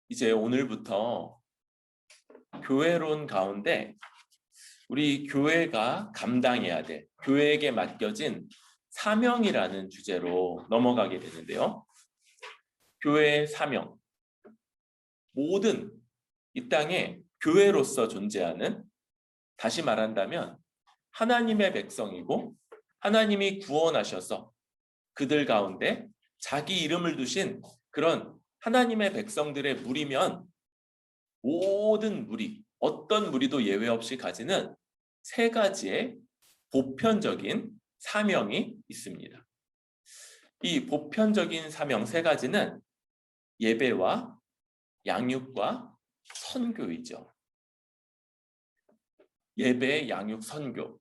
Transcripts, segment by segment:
이제 오늘부터 교회론 가운데 우리 교회가 감당해야 될, 교회에게 맡겨진 사명이라는 주제로 넘어가게 되는데요. 교회의 사명. 모든 이 땅에 교회로서 존재하는, 다시 말한다면 하나님의 백성이고 하나님이 구원하셔서 그들 가운데 자기 이름을 두신 그런 하나님의 백성들의 무리면, 모든 무리, 어떤 무리도 예외 없이 가지는 세 가지의 보편적인 사명이 있습니다. 이 보편적인 사명 세 가지는 예배와 양육과 선교이죠. 예배, 양육, 선교.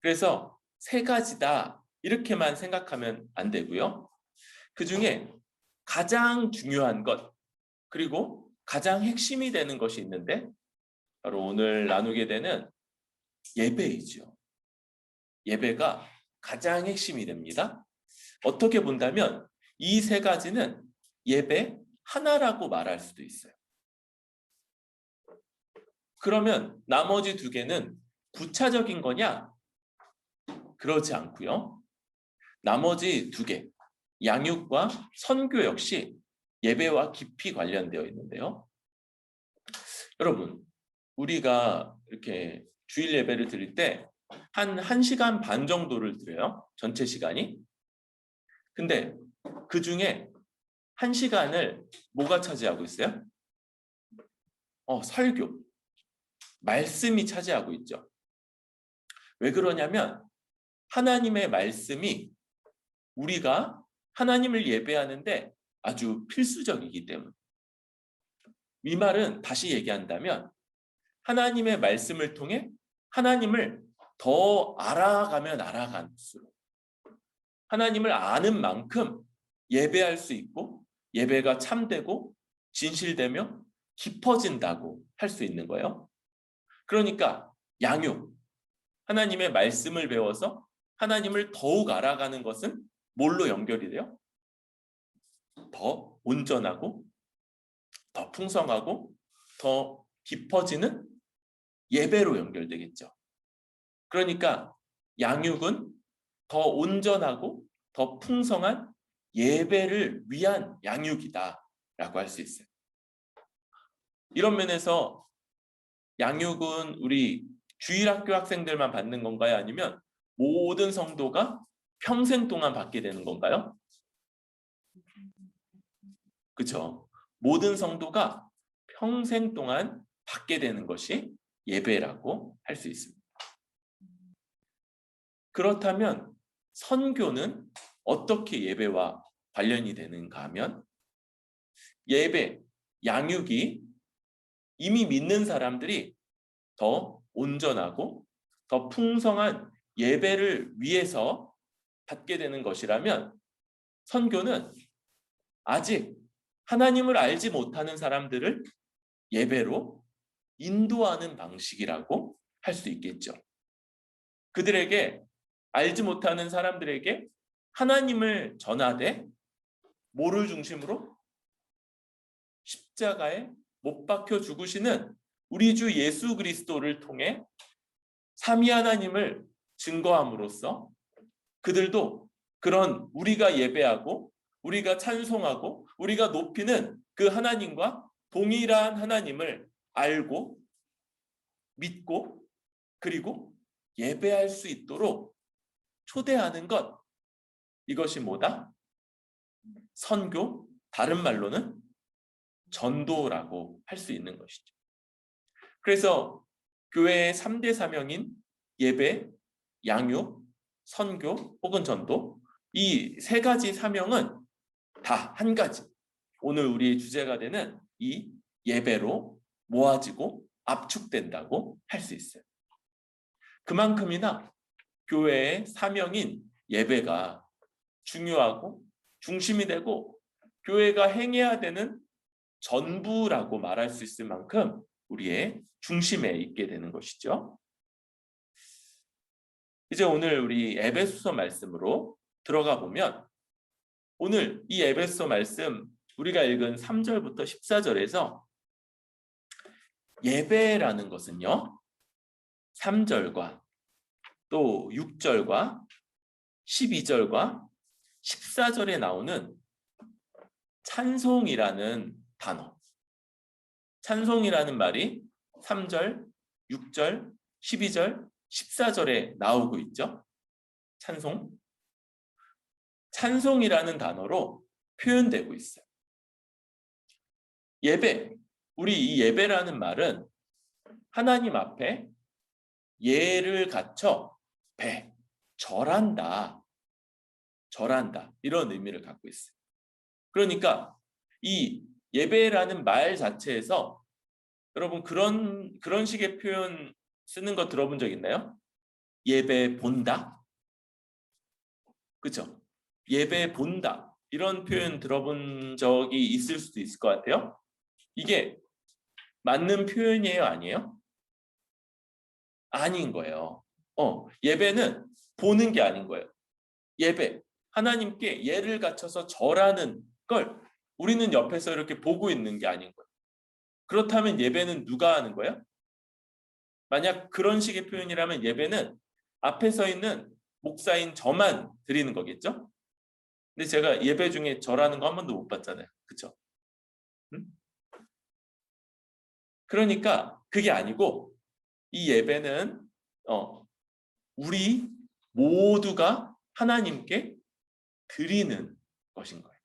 그래서 세 가지다 이렇게만 생각하면 안 되고요. 그 중에 가장 중요한 것, 그리고 가장 핵심이 되는 것이 있는데 바로 오늘 나누게 되는 예배이죠. 예배가 가장 핵심이 됩니다. 어떻게 본다면 이 세 가지는 예배 하나라고 말할 수도 있어요. 그러면 나머지 두 개는 부차적인 거냐? 그렇지 않고요. 나머지 두 개, 양육과 선교 역시 예배와 깊이 관련되어 있는데요. 여러분, 우리가 이렇게 주일 예배를 드릴 때 한 1시간 반 정도를 드려요. 전체 시간이. 근데 그 중에 1시간을 뭐가 차지하고 있어요? 설교. 말씀이 차지하고 있죠. 왜 그러냐면 하나님의 말씀이 우리가 하나님을 예배하는데 아주 필수적이기 때문에. 이 말은 다시 얘기한다면 하나님의 말씀을 통해 하나님을 더 알아가면 알아갈수록 하나님을 아는 만큼 예배할 수 있고 예배가 참되고 진실되며 깊어진다고 할 수 있는 거예요. 그러니까 양육, 하나님의 말씀을 배워서 하나님을 더욱 알아가는 것은 뭘로 연결이 돼요? 더 온전하고 더 풍성하고 더 깊어지는 예배로 연결되겠죠. 그러니까 양육은 더 온전하고 더 풍성한 예배를 위한 양육이다라고 할 수 있어요. 이런 면에서 양육은 우리 주일학교 학생들만 받는 건가요? 아니면 모든 성도가 평생 동안 받게 되는 건가요? 그렇죠. 모든 성도가 평생 동안 받게 되는 것이 예배라고 할 수 있습니다. 그렇다면 선교는 어떻게 예배와 관련이 되는가 하면, 예배, 양육이 이미 믿는 사람들이 더 온전하고 더 풍성한 예배를 위해서 받게 되는 것이라면, 선교는 아직 하나님을 알지 못하는 사람들을 예배로 인도하는 방식이라고 할 수 있겠죠. 그들에게, 알지 못하는 사람들에게 하나님을 전하되 뭐를 중심으로? 십자가에 못 박혀 죽으시는 우리 주 예수 그리스도를 통해 삼위 하나님을 증거함으로써 그들도 그런 우리가 예배하고 우리가 찬송하고 우리가 높이는 그 하나님과 동일한 하나님을 알고 믿고 그리고 예배할 수 있도록 초대하는 것, 이것이 뭐다? 선교, 다른 말로는 전도라고 할 수 있는 것이죠. 그래서 교회의 3대 사명인 예배, 양육, 선교 혹은 전도, 이 세 가지 사명은 다 한 가지, 오늘 우리의 주제가 되는 이 예배로 모아지고 압축된다고 할 수 있어요. 그만큼이나 교회의 사명인 예배가 중요하고 중심이 되고 교회가 행해야 되는 전부라고 말할 수 있을 만큼 우리의 중심에 있게 되는 것이죠. 이제 오늘 우리 에베소서 말씀으로 들어가 보면, 오늘 이 에베소 말씀 우리가 읽은 3절부터 14절에서 예배라는 것은요, 3절과 또 6절과 12절과 14절에 나오는 찬송이라는 단어, 찬송이라는 말이 3절, 6절, 12절, 14절에 나오고 있죠. 찬송. 찬송이라는 단어로 표현되고 있어요. 예배. 우리 이 예배라는 말은 하나님 앞에 예를 갖춰 절한다. 절한다. 이런 의미를 갖고 있어요. 그러니까 이 예배라는 말 자체에서 여러분 그런 식의 표현 쓰는 거 들어본 적 있나요? 예배 본다. 그렇죠? 예배 본다. 이런 표현 들어본 적이 있을 수도 있을 것 같아요. 이게 맞는 표현이에요, 아니에요? 아닌 거예요. 예배는 보는 게 아닌 거예요. 예배, 하나님께 예를 갖춰서 절하는 걸 우리는 옆에서 이렇게 보고 있는 게 아닌 거예요. 그렇다면 예배는 누가 하는 거예요? 만약 그런 식의 표현이라면 예배는 앞에 서 있는 목사인 저만 드리는 거겠죠? 근데 제가 예배 중에 절하는 거 한 번도 못 봤잖아요. 그렇죠? 그러니까 그게 아니고 이 예배는 우리 모두가 하나님께 드리는 것인 거예요.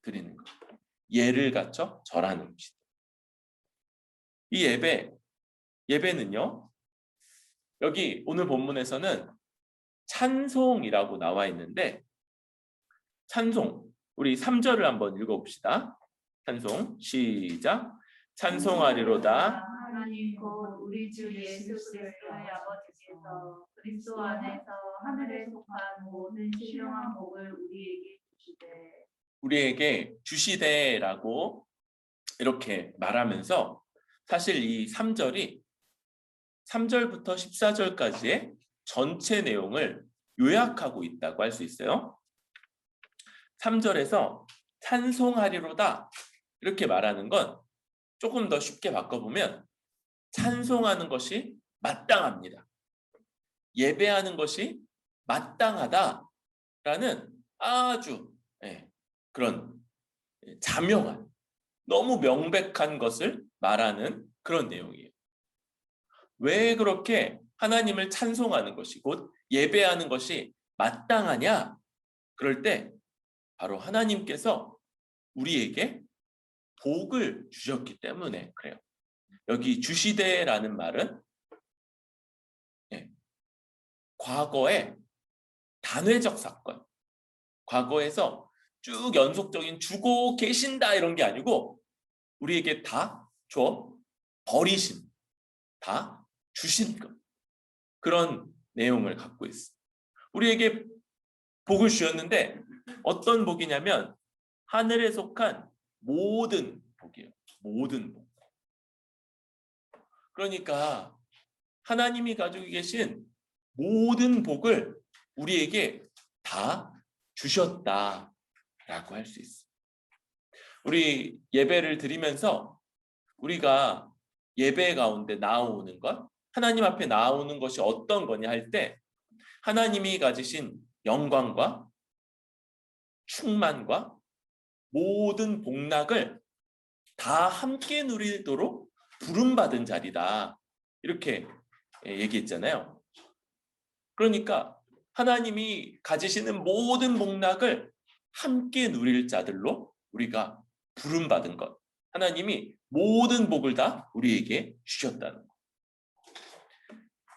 드리는 것. 예를 갖춰 절하는 것이다. 이 예배는요. 여기 오늘 본문에서는 찬송이라고 나와 있는데 찬송, 우리 3절을 한번 읽어봅시다. 찬송, 시작. 찬송하리로다. 하나님 곧 우리 주 예수 그리스도의 아버지께서 그리스도 안에서 하늘에 속한 모든 신령한 복을 우리에게 주시되라고 이렇게 말하면서 사실 이 3절이 3절부터 14절까지의 전체 내용을 요약하고 있다고 할 수 있어요. 3절에서 찬송하리로다 이렇게 말하는 건 조금 더 쉽게 바꿔보면 찬송하는 것이 마땅합니다. 예배하는 것이 마땅하다라는 아주 그런 자명한, 너무 명백한 것을 말하는 그런 내용이에요. 왜 그렇게 하나님을 찬송하는 것이 곧 예배하는 것이 마땅하냐? 그럴 때 바로 하나님께서 우리에게 복을 주셨기 때문에 그래요. 여기 주시되라는 말은 과거의 단회적 사건, 과거에서 쭉 연속적인 주고 계신다 이런 게 아니고 우리에게 다 줘 버리신, 다 주신 것, 그런 내용을 갖고 있어요. 우리에게 복을 주셨는데 어떤 복이냐면 하늘에 속한 모든 복이에요. 모든 복. 그러니까 하나님이 가지고 계신 모든 복을 우리에게 다 주셨다라고 할 수 있어요. 우리 예배를 드리면서 우리가 예배 가운데 나오는 것, 하나님 앞에 나오는 것이 어떤 거냐 할 때 하나님이 가지신 영광과 충만과 모든 복락을 다 함께 누리도록 부름받은 자리다. 이렇게 얘기했잖아요. 그러니까 하나님이 가지시는 모든 복락을 함께 누릴 자들로 우리가 부름받은 것. 하나님이 모든 복을 다 우리에게 주셨다는 것.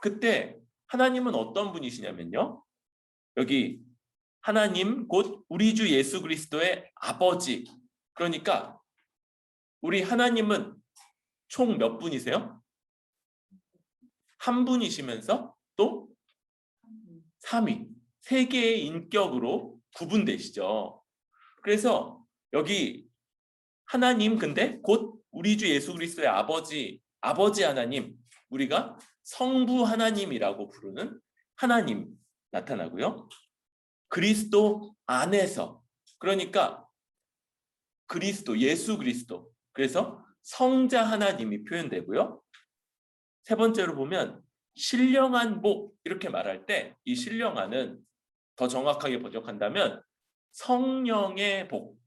그때 하나님은 어떤 분이시냐면요. 여기 하나님 곧 우리 주 예수 그리스도의 아버지. 그러니까 우리 하나님은 총 몇 분이세요? 한 분이시면서 또 삼위, 세 개의 인격으로 구분되시죠. 그래서 여기 하나님 근데 곧 우리 주 예수 그리스도의 아버지 하나님, 우리가 성부 하나님이라고 부르는 하나님 나타나고요. 그리스도 안에서, 그러니까 그리스도, 예수 그리스도. 그래서 성자 하나님이 표현되고요. 세 번째로 보면 신령한 복 이렇게 말할 때 이 신령한은 더 정확하게 번역한다면 성령의 복.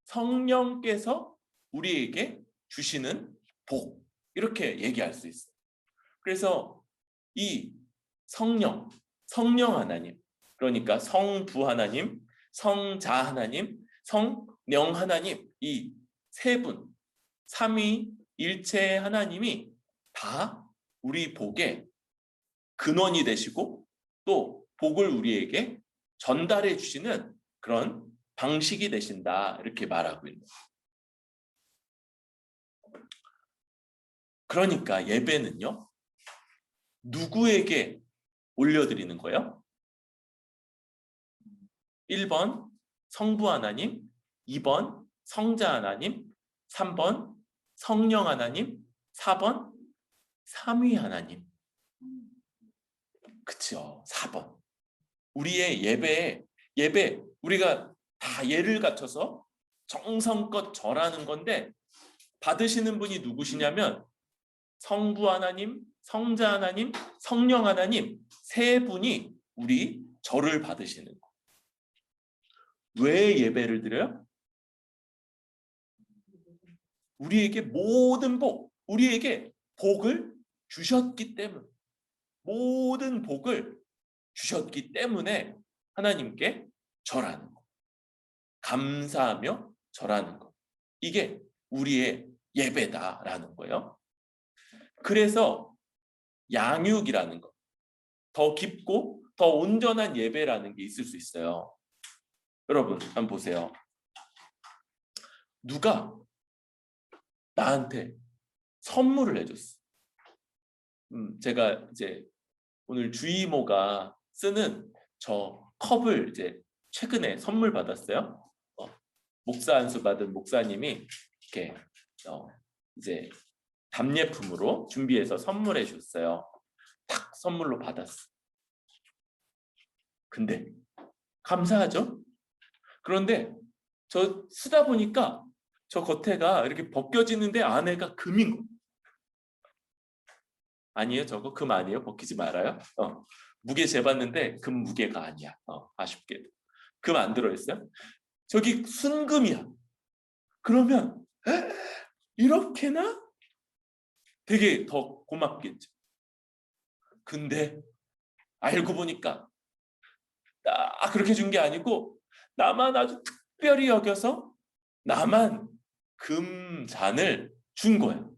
성령께서 우리에게 주시는 복. 이렇게 얘기할 수 있어요. 그래서 이 성령 하나님, 그러니까 성부 하나님, 성자 하나님, 성령 하나님, 이 세 분, 삼위일체 하나님이 다 우리 복의 근원이 되시고 또 복을 우리에게 전달해 주시는 그런 방식이 되신다, 이렇게 말하고 있는 거예요. 그러니까 예배는요, 누구에게 올려드리는 거예요? 1번 성부 하나님, 2번 성자 하나님, 3번 성령 하나님, 4번 삼위 하나님. 그쵸, 4번. 우리의 예배 우리가 다 예를 갖춰서 정성껏 절하는 건데 받으시는 분이 누구시냐면 성부 하나님, 성자 하나님, 성령 하나님 세 분이 우리 절을 받으시는 거예요. 왜 예배를 드려요? 우리에게 모든 복, 우리에게 복을 주셨기 때문, 모든 복을 주셨기 때문에 하나님께 절하는 거, 감사하며 절하는 거, 이게 우리의 예배다라는 거예요. 그래서 양육이라는 거, 더 깊고 더 온전한 예배라는 게 있을 수 있어요. 여러분 한번 보세요. 누가 나한테 선물을 해줬어. 제가 이제 오늘 주이모가 쓰는 저 컵을 이제 최근에 선물 받았어요. 목사 안수 받은 목사님이 이렇게 이제 답례품으로 준비해서 선물해 줬어요. 딱 선물로 받았어. 근데 감사하죠? 그런데 저 쓰다 보니까 저 겉에가 이렇게 벗겨지는데 안에가 금인 거. 아니에요, 저거 금 아니에요? 벗기지 말아요. 무게 재봤는데 금 무게가 아니야. 아쉽게도 금 안 들어있어요. 저기 순금이야. 그러면 이렇게나 되게 더 고맙겠죠. 근데 알고 보니까 그렇게 준 게 아니고 나만 아주 특별히 여겨서 나만 금잔을 준 거야.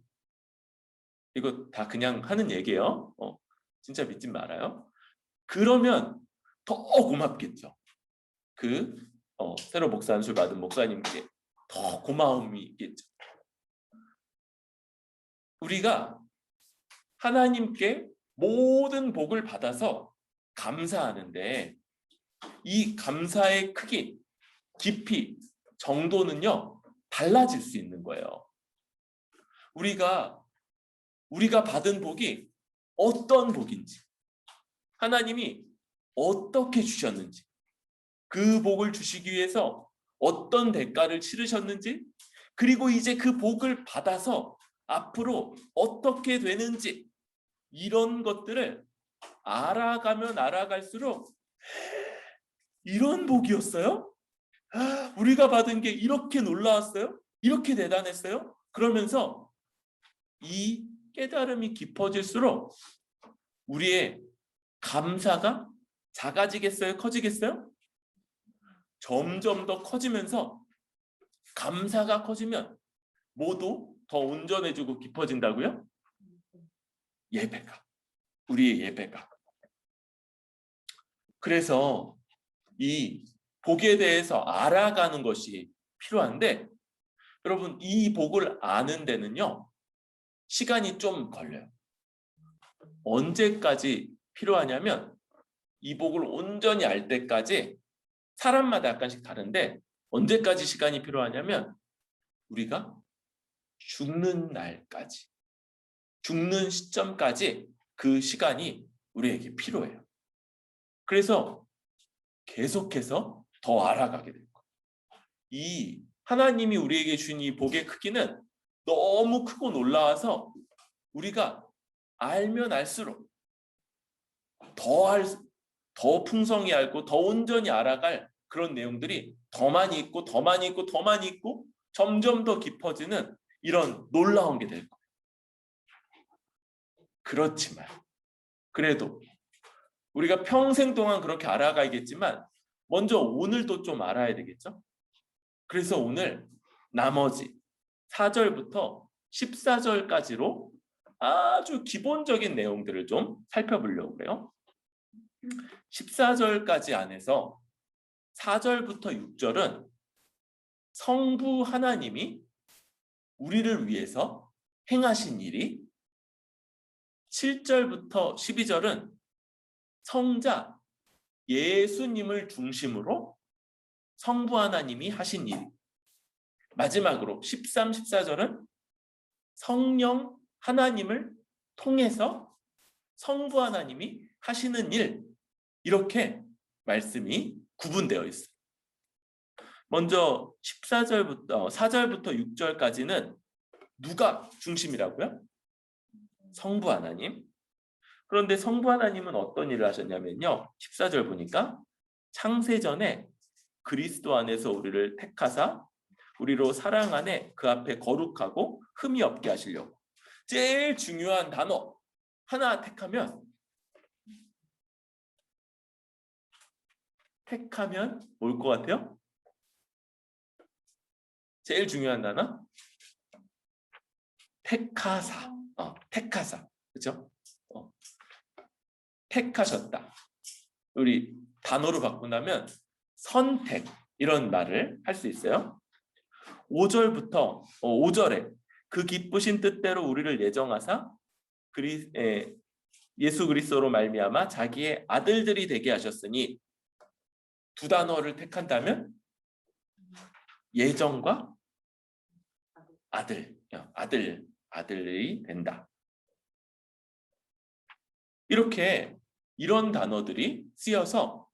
이거 다 그냥 하는 얘기예요. 진짜 믿지 말아요. 그러면 더 고맙겠죠. 새로 목사 안수 받은 목사님께 더 고마움이 있겠죠. 우리가 하나님께 모든 복을 받아서 감사하는데 이 감사의 크기, 깊이, 정도는요 달라질 수 있는 거예요. 우리가 받은 복이 어떤 복인지, 하나님이 어떻게 주셨는지, 그 복을 주시기 위해서 어떤 대가를 치르셨는지, 그리고 이제 그 복을 받아서 앞으로 어떻게 되는지, 이런 것들을 알아가면 알아갈수록 이런 복이었어요? 우리가 받은 게 이렇게 놀라웠어요? 이렇게 대단했어요? 그러면서 이 깨달음이 깊어질수록 우리의 감사가 작아지겠어요? 커지겠어요? 점점 더 커지면서 감사가 커지면 모두 더 온전해지고 깊어진다고요? 예배가, 우리의 예배가. 그래서 이 복에 대해서 알아가는 것이 필요한데, 여러분 이 복을 아는 데는요 시간이 좀 걸려요. 언제까지 필요하냐면 이 복을 온전히 알 때까지, 사람마다 약간씩 다른데 언제까지 시간이 필요하냐면 우리가 죽는 날까지, 죽는 시점까지 그 시간이 우리에게 필요해요. 그래서 계속해서 더 알아가게 될 거예요. 이 하나님이 우리에게 주신 이 복의 크기는 너무 크고 놀라워서 우리가 알면 알수록 더 풍성히 알고 더 온전히 알아갈 그런 내용들이 더 많이 있고 더 많이 있고 더 많이 있고 점점 더 깊어지는 이런 놀라운 게 될 거예요. 그렇지만 그래도 우리가 평생 동안 그렇게 알아가야겠지만 먼저 오늘도 좀 알아야 되겠죠? 그래서 오늘 나머지 4절부터 14절까지로 아주 기본적인 내용들을 좀 살펴보려고 그래요. 14절까지 안에서 4절부터 6절은 성부 하나님이 우리를 위해서 행하신 일이, 7절부터 12절은 성자 예수님을 중심으로 성부 하나님이 하신 일, 마지막으로 13, 14절은 성령 하나님을 통해서 성부 하나님이 하시는 일, 이렇게 말씀이 구분되어 있어요. 먼저 4절부터 6절까지는 누가 중심이라고요? 성부 하나님. 그런데 성부 하나님은 어떤 일을 하셨냐면요, 14절 보니까 창세전에 그리스도 안에서 우리를 택하사 우리로 사랑 안에 그 앞에 거룩하고 흠이 없게 하시려고. 제일 중요한 단어 하나 택하면 올 것 같아요? 제일 중요한 단어? 택하사. 택하사. 그렇죠? 택하셨다. 우리 단어로 바꾼다면 선택, 이런 말을 할 수 있어요. 5절에 그 기쁘신 뜻대로 우리를 예정하사 예수 그리스도로 말미암아 자기의 아들들이 되게 하셨으니, 두 단어를 택한다면 예정과 아들이 된다. 이렇게 이런 단어들이 쓰여서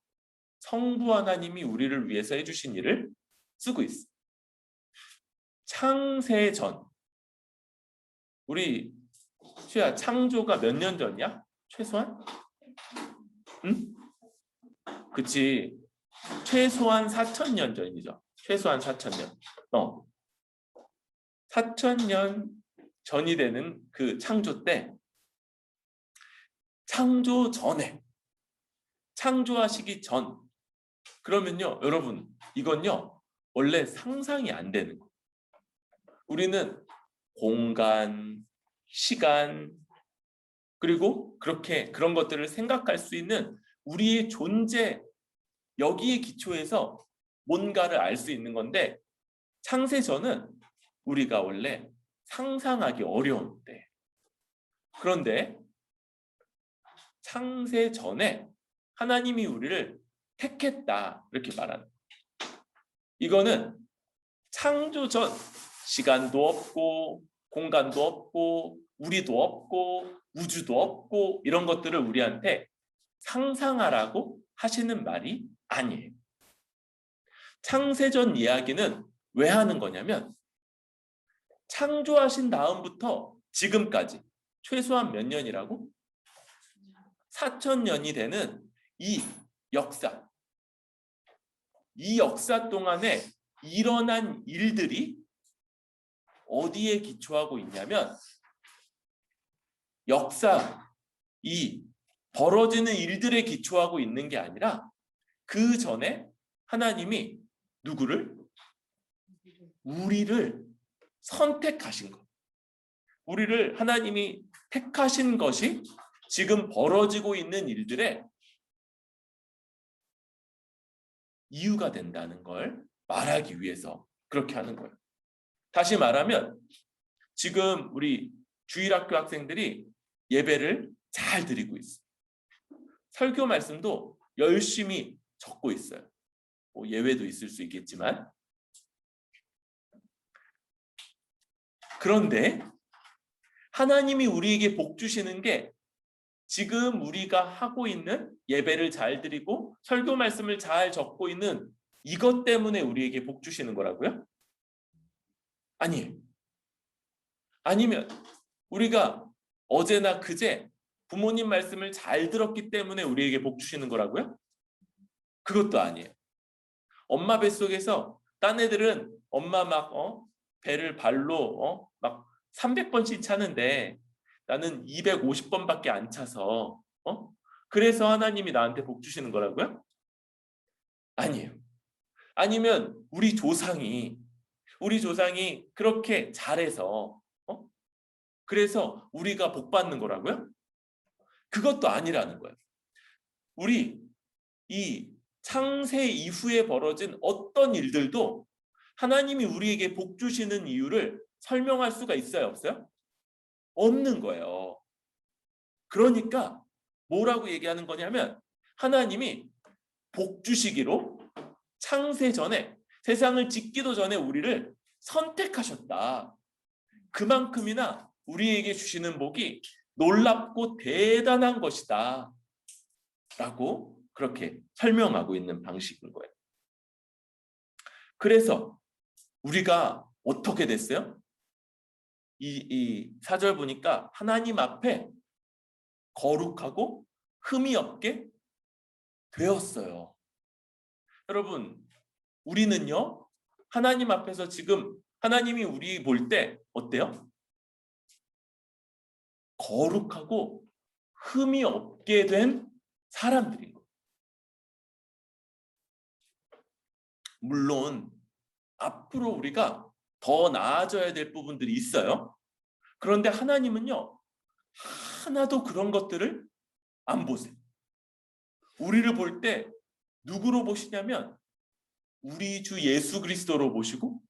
성부 하나님이 우리를 위해서 해주신 일을 쓰고 있어요. 창세전, 우리 수야, 창조가 몇 년 전이야? 최소한? 응? 그치. 최소한 4,000년 전이죠. 최소한 4,000년. 4,000년 전이 되는 그 창조 때, 창조 전에, 창조하시기 전, 그러면요, 여러분, 이건요 원래 상상이 안 되는 거예요. 우리는 공간, 시간, 그리고 그런 것들을 생각할 수 있는 우리의 존재, 여기에 기초해서 뭔가를 알 수 있는 건데, 창세전은 우리가 원래 상상하기 어려운데, 그런데 창세전에 하나님이 우리를 택했다, 이렇게 말하는 거예요. 이거는 창조전, 시간도 없고 공간도 없고 우리도 없고 우주도 없고 이런 것들을 우리한테 상상하라고 하시는 말이 아니에요. 창세전 이야기는 왜 하는 거냐면, 창조하신 다음부터 지금까지 최소한 몇 년이라고? 4,000년이 되는 이 역사 동안에 일어난 일들이 어디에 기초하고 있냐면, 이 벌어지는 일들에 기초하고 있는 게 아니라 그 전에 하나님이 누구를? 우리를 선택하신 것. 우리를 하나님이 택하신 것이 지금 벌어지고 있는 일들의 이유가 된다는 걸 말하기 위해서 그렇게 하는 거예요. 다시 말하면, 지금 우리 주일학교 학생들이 예배를 잘 드리고 있어요. 설교 말씀도 열심히 적고 있어요. 예외도 있을 수 있겠지만. 그런데 하나님이 우리에게 복 주시는 게 지금 우리가 하고 있는 예배를 잘 드리고 설교 말씀을 잘 적고 있는 이것 때문에 우리에게 복 주시는 거라고요? 아니에요. 아니면 우리가 어제나 그제 부모님 말씀을 잘 들었기 때문에 우리에게 복 주시는 거라고요? 그것도 아니에요. 엄마 뱃속에서 딴 애들은 엄마 막 배를 발로 막 300번씩 차는데 나는 250번밖에 안 차서 그래서 하나님이 나한테 복 주시는 거라고요? 아니에요. 아니면 우리 조상이 그렇게 잘해서 그래서 우리가 복 받는 거라고요? 그것도 아니라는 거예요. 우리 이 창세 이후에 벌어진 어떤 일들도 하나님이 우리에게 복 주시는 이유를 설명할 수가 있어요, 없어요? 없는 거예요. 그러니까 뭐라고 얘기하는 거냐면 하나님이 복 주시기로 창세 전에 세상을 짓기도 전에 우리를 선택하셨다. 그만큼이나 우리에게 주시는 복이 놀랍고 대단한 것이다. 라고 그렇게 설명하고 있는 방식인 거예요. 그래서 우리가 어떻게 됐어요? 이 4절 보니까 하나님 앞에 거룩하고 흠이 없게 되었어요. 여러분, 우리는요, 하나님 앞에서 지금 하나님이 우리 볼 때 어때요? 거룩하고 흠이 없게 된 사람들인 거예요. 물론 앞으로 우리가 더 나아져야 될 부분들이 있어요. 그런데 하나님은요, 하나도 그런 것들을 안 보세요. 우리를 볼 때 누구로 보시냐면 우리 주 예수 그리스도로 보시고,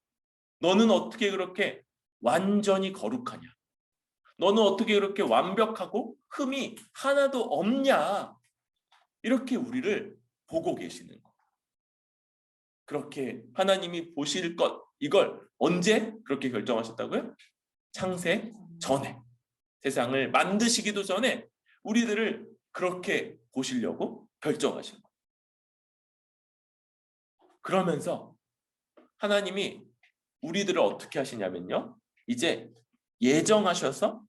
너는 어떻게 그렇게 완전히 거룩하냐? 너는 어떻게 그렇게 완벽하고 흠이 하나도 없냐? 이렇게 우리를 보고 계시는 거. 그렇게 하나님이 보실 것, 이걸 언제 그렇게 결정하셨다고요? 창세 전에, 세상을 만드시기도 전에 우리들을 그렇게 보시려고 결정하신 거예요. 그러면서 하나님이 우리들을 어떻게 하시냐면요, 이제 예정하셔서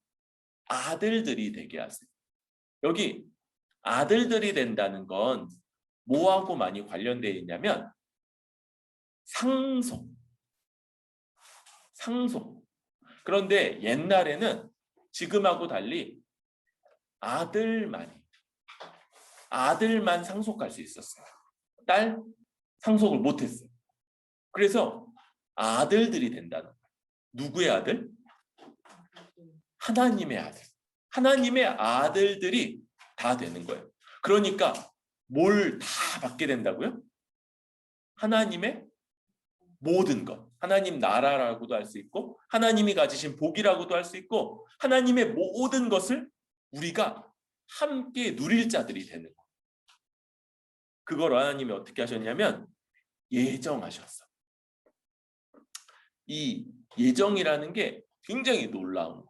아들들이 되게 하세요. 여기 아들들이 된다는 건 뭐하고 많이 관련되어 있냐면 상속. 그런데 옛날에는 지금하고 달리 아들만 상속할 수 있었어요. 딸 상속을 못했어요. 그래서 아들들이 된다는 거예요. 누구의 아들? 하나님의 아들. 하나님의 아들들이 다 되는 거예요. 그러니까 뭘 다 받게 된다고요? 하나님의 모든 것. 하나님 나라라고도 할 수 있고 하나님이 가지신 복이라고도 할 수 있고 하나님의 모든 것을 우리가 함께 누릴 자들이 되는 거예요. 그걸 하나님이 어떻게 하셨냐면 예정하셨어. 이 예정이라는 게 굉장히 놀라운 거예요.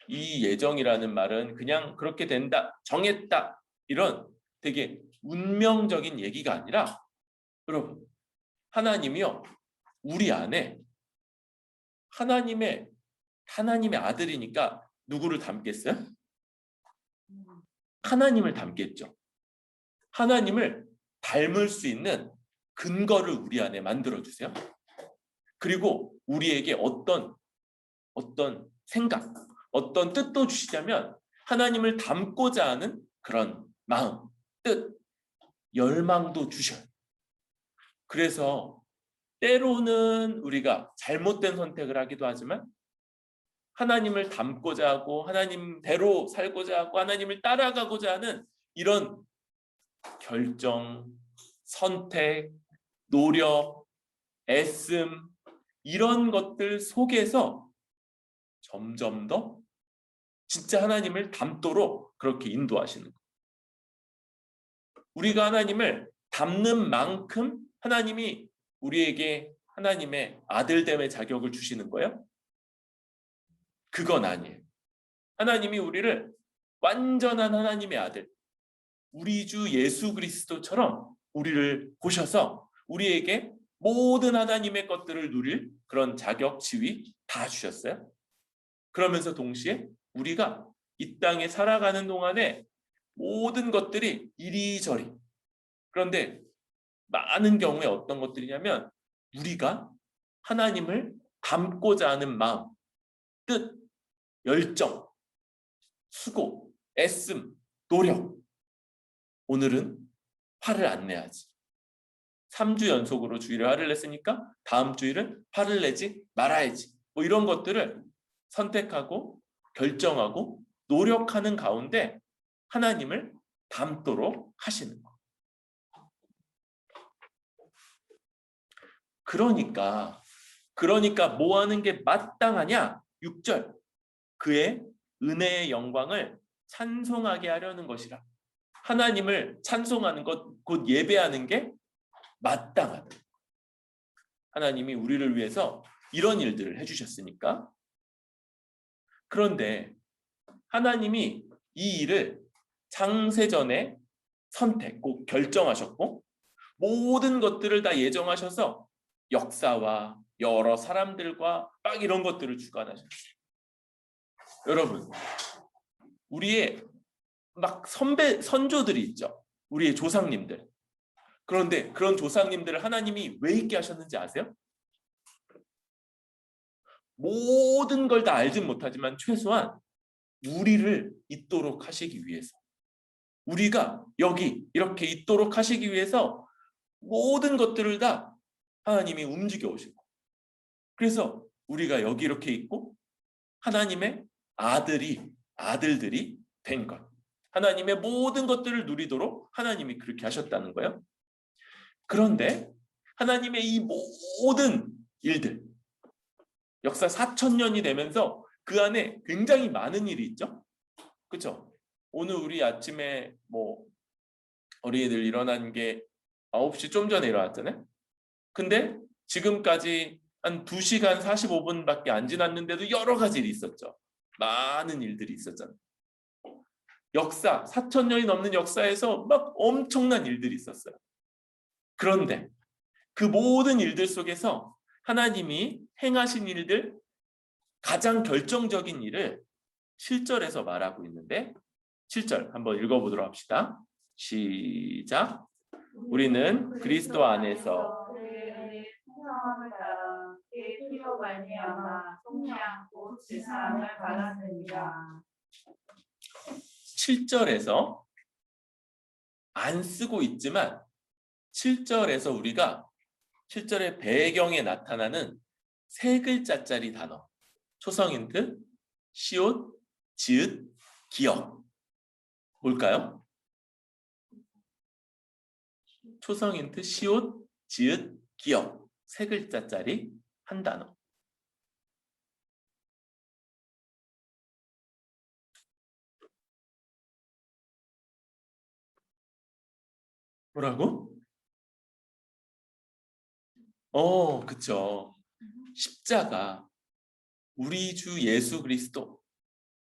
이 예정이라는 말은 그냥 그렇게 된다, 정했다, 이런 되게 운명적인 얘기가 아니라, 여러분, 하나님이요, 우리 안에 하나님의 아들이니까 누구를 닮겠어요? 하나님을 닮겠죠. 하나님을 닮을 수 있는 근거를 우리 안에 만들어 주세요. 그리고 우리에게 어떤 생각, 어떤 뜻도 주시자면 하나님을 닮고자 하는 그런 마음, 뜻, 열망도 주셔요. 그래서 때로는 우리가 잘못된 선택을 하기도 하지만 하나님을 닮고자 하고 하나님대로 살고자 하고 하나님을 따라가고자 하는 이런 결정, 선택, 노력, 애씀, 이런 것들 속에서 점점 더 진짜 하나님을 닮도록 그렇게 인도하시는 거예요. 우리가 하나님을 닮는 만큼 하나님이 우리에게 하나님의 아들됨의 자격을 주시는 거예요? 그건 아니에요. 하나님이 우리를 완전한 하나님의 아들, 우리 주 예수 그리스도처럼 우리를 보셔서 우리에게 모든 하나님의 것들을 누릴 그런 자격, 지위 다 주셨어요. 그러면서 동시에 우리가 이 땅에 살아가는 동안에 모든 것들이 이리저리, 그런데 많은 경우에 어떤 것들이냐면 우리가 하나님을 닮고자 하는 마음, 뜻, 열정, 수고, 애씀, 노력. 오늘은 화를 안 내야지. 3주 연속으로 주일에 화를 냈으니까 다음 주일은 화를 내지 말아야지. 뭐 이런 것들을 선택하고 결정하고 노력하는 가운데 하나님을 닮도록 하시는 거. 그러니까 뭐 하는 게 마땅하냐? 6절. 그의 은혜의 영광을 찬송하게 하려는 것이라. 하나님을 찬송하는 것, 곧 예배하는 게 마땅하다. 하나님이 우리를 위해서 이런 일들을 해주셨으니까. 그런데 하나님이 이 일을 창세전에 선택, 꼭 결정하셨고 모든 것들을 다 예정하셔서 역사와 여러 사람들과 막 이런 것들을 주관하셨어요. 여러분, 우리의 막 선조들이 있죠. 우리의 조상님들. 그런데 그런 조상님들을 하나님이 왜 있게 하셨는지 아세요? 모든 걸 다 알진 못하지만 최소한 우리를 있도록 하시기 위해서, 우리가 여기 이렇게 있도록 하시기 위해서 모든 것들을 다 하나님이 움직여 오시고, 그래서 우리가 여기 이렇게 있고 하나님의 아들들이 된 것, 하나님의 모든 것들을 누리도록 하나님이 그렇게 하셨다는 거예요. 그런데 하나님의 이 모든 일들, 역사 4,000년이 되면서 그 안에 굉장히 많은 일이 있죠. 그렇죠? 오늘 우리 아침에 뭐 어린이들 일어난 게 9시 좀 전에 일어났잖아요. 근데 지금까지 한 2시간 45분밖에 안 지났는데도 여러 가지 일이 있었죠. 많은 일들이 있었잖아요. 역사, 4,000년이 넘는 역사에서 막 엄청난 일들이 있었어요. 그런데 그 모든 일들 속에서 하나님이 행하신 일들, 가장 결정적인 일을 7절에서 말하고 있는데, 7절 한번 읽어보도록 합시다. 시작. 우리는 그리스도 안에서 그의 풍성함을 따라 그의 피로 말미암아 속량 곧 지사함을 받았느니라. 7절에서 안 쓰고 있지만 7절에서 우리가 7절의 배경에 나타나는 세 글자짜리 단어, 초성 힌트, 시옷, 지읒, 기역. 뭘까요? 초성 힌트, 시옷, 지읒, 기역. 세 글자짜리 한 단어. 뭐라고? 그쵸. 십자가, 우리 주 예수 그리스도,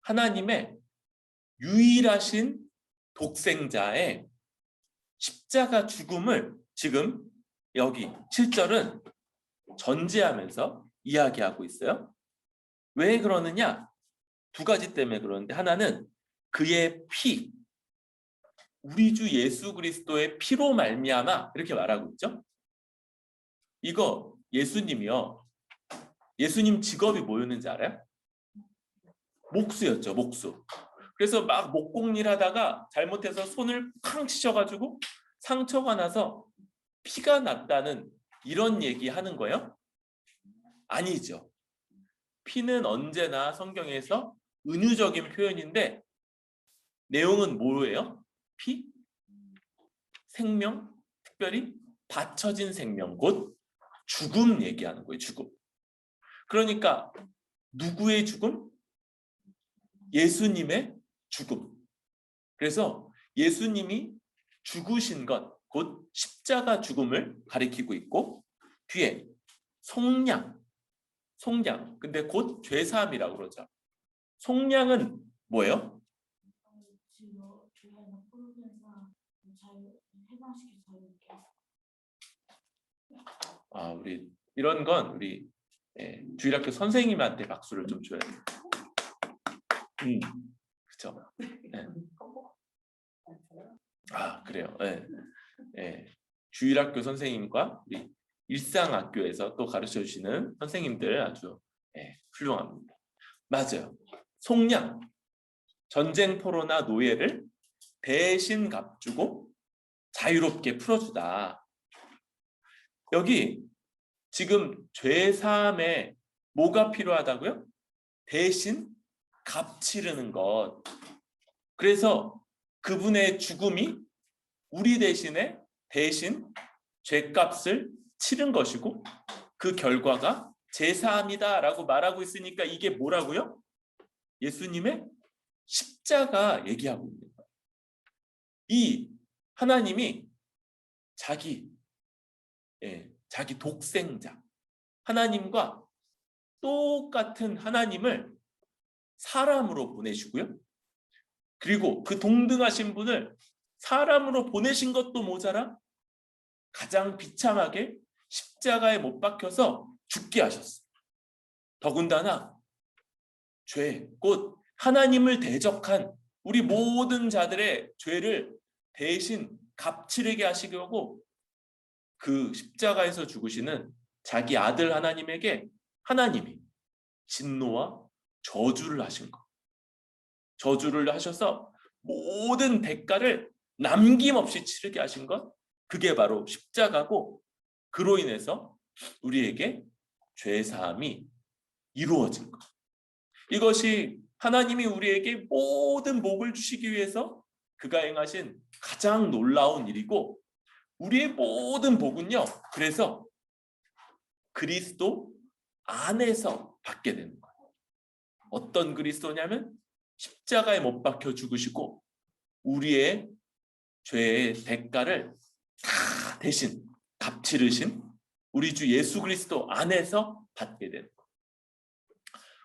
하나님의 유일하신 독생자의 십자가 죽음을 지금 여기 7절은 전제하면서 이야기하고 있어요. 왜 그러느냐? 두 가지 때문에 그러는데, 하나는 그의 피, 우리 주 예수 그리스도의 피로 말미암아 이렇게 말하고 있죠. 이거 예수님이요. 예수님 직업이 뭐였는지 알아요? 목수였죠, 목수. 그래서 막 목공일 하다가 잘못해서 손을 쾅 치셔가지고 상처가 나서 피가 났다는 이런 얘기 하는 거예요? 아니죠. 피는 언제나 성경에서 은유적인 표현인데 내용은 뭐예요? 피? 생명? 특별히 바쳐진 생명, 곧 죽음 얘기하는 거예요. 죽음. 그러니까 누구의 죽음? 예수님의 죽음. 그래서 예수님이 죽으신 것, 곧 십자가 죽음을 가리키고 있고, 뒤에 속량. 근데 곧 죄사함이라고 그러죠. 속량은 뭐예요? 우리 이런 건 우리 주일학교 선생님한테 박수를 좀 줘야 돼요. 그렇죠. 그래요. 주일학교 선생님과 우리 일상학교에서 또 가르쳐 주시는 선생님들 아주 훌륭합니다. 맞아요. 속량, 전쟁 포로나 노예를 대신 값주고 자유롭게 풀어주다. 여기 지금 죄사함에 뭐가 필요하다고요? 대신 값 치르는 것. 그래서 그분의 죽음이 우리 대신 죄값을 치른 것이고 그 결과가 제사함이다라고 말하고 있으니까 이게 뭐라고요? 예수님의 십자가 얘기하고 있는 거예요. 이 하나님이 자기 독생자 하나님과 똑같은 하나님을 사람으로 보내시고요. 그리고 그 동등하신 분을 사람으로 보내신 것도 모자라 가장 비참하게 십자가에 못 박혀서 죽게 하셨어요. 더군다나 곧 하나님을 대적한 우리 모든 자들의 죄를 대신 값치르게 하시려고 그 십자가에서 죽으시는 자기 아들 하나님에게 하나님이 진노와 저주를 하신 것. 저주를 하셔서 모든 대가를 남김없이 치르게 하신 것. 그게 바로 십자가고 그로 인해서 우리에게 죄사함이 이루어진 것. 이것이 하나님이 우리에게 모든 복을 주시기 위해서 그가 행하신 가장 놀라운 일이고 우리의 모든 복은요. 그래서 그리스도 안에서 받게 되는 거예요. 어떤 그리스도냐면 십자가에 못 박혀 죽으시고 우리의 죄의 대가를 다 대신 값치르신 우리 주 예수 그리스도 안에서 받게 되는 거예요.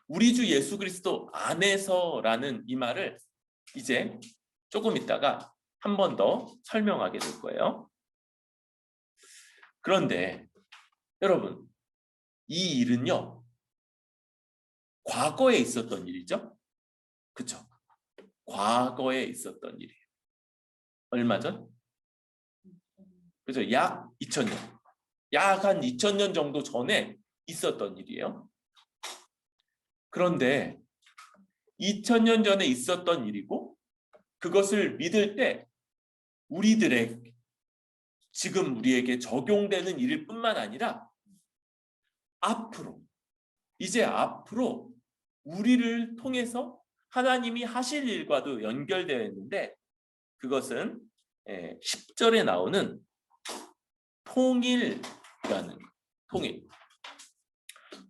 우리 주 예수 그리스도 안에서라는 이 말을 이제 조금 있다가 한 번 더 설명하게 될 거예요. 그런데 여러분, 이 일은요, 과거에 있었던 일이죠? 그렇죠? 과거에 있었던 일이에요. 얼마 전? 그죠? 약 2000년. 약 한 2000년 정도 전에 있었던 일이에요. 그런데 2000년 전에 있었던 일이고 그것을 믿을 때 지금 우리에게 적용되는 일일 뿐만 아니라 이제 앞으로 우리를 통해서 하나님이 하실 일과도 연결되어 있는데 그것은 10절에 나오는 통일.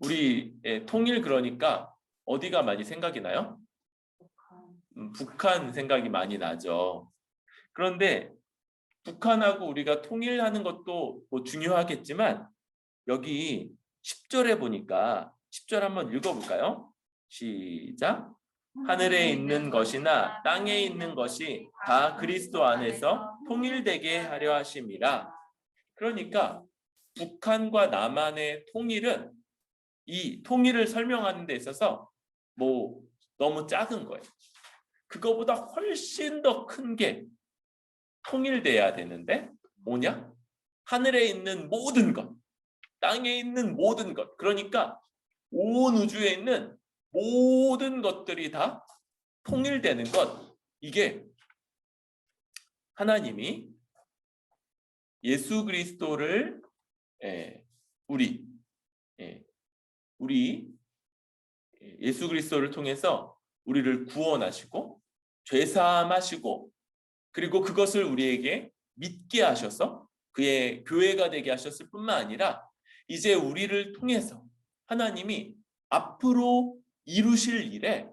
우리 통일 그러니까 어디가 많이 생각이 나요? 북한 생각이 많이 나죠. 그런데 북한하고 우리가 통일하는 것도 뭐 중요하겠지만 여기 10절에 보니까 10절 한번 읽어볼까요? 시작. 하늘에 있는 것이나 땅에 있는 것이 다 그리스도 안에서 통일되게 하려 하심이라. 그러니까 북한과 남한의 통일은 이 통일을 설명하는 데 있어서 뭐 너무 작은 거예요. 그거보다 훨씬 더 큰 게 통일돼야 되는데 뭐냐? 하늘에 있는 모든 것, 땅에 있는 모든 것, 그러니까 온 우주에 있는 모든 것들이 다 통일되는 것. 이게 하나님이 예수 그리스도를 우리 예수 그리스도를 통해서 우리를 구원하시고 죄사함하시고 그리고 그것을 우리에게 믿게 하셔서 그의 교회가 되게 하셨을 뿐만 아니라 이제 우리를 통해서 하나님이 앞으로 이루실 일에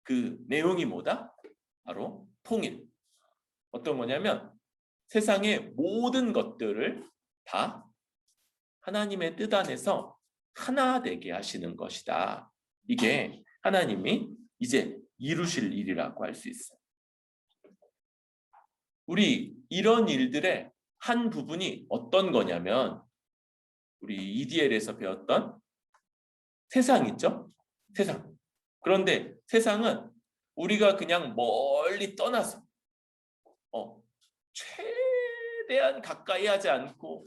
그 내용이 뭐다? 바로 통일. 어떤 거냐면 세상의 모든 것들을 다 하나님의 뜻 안에서 하나 되게 하시는 것이다. 이게 하나님이 이제 이루실 일이라고 할 수 있어요. 우리 이런 일들의 한 부분이 어떤 거냐면 우리 EDL에서 배웠던 세상 있죠? 세상. 그런데 세상은 우리가 그냥 멀리 떠나서 최대한 가까이 하지 않고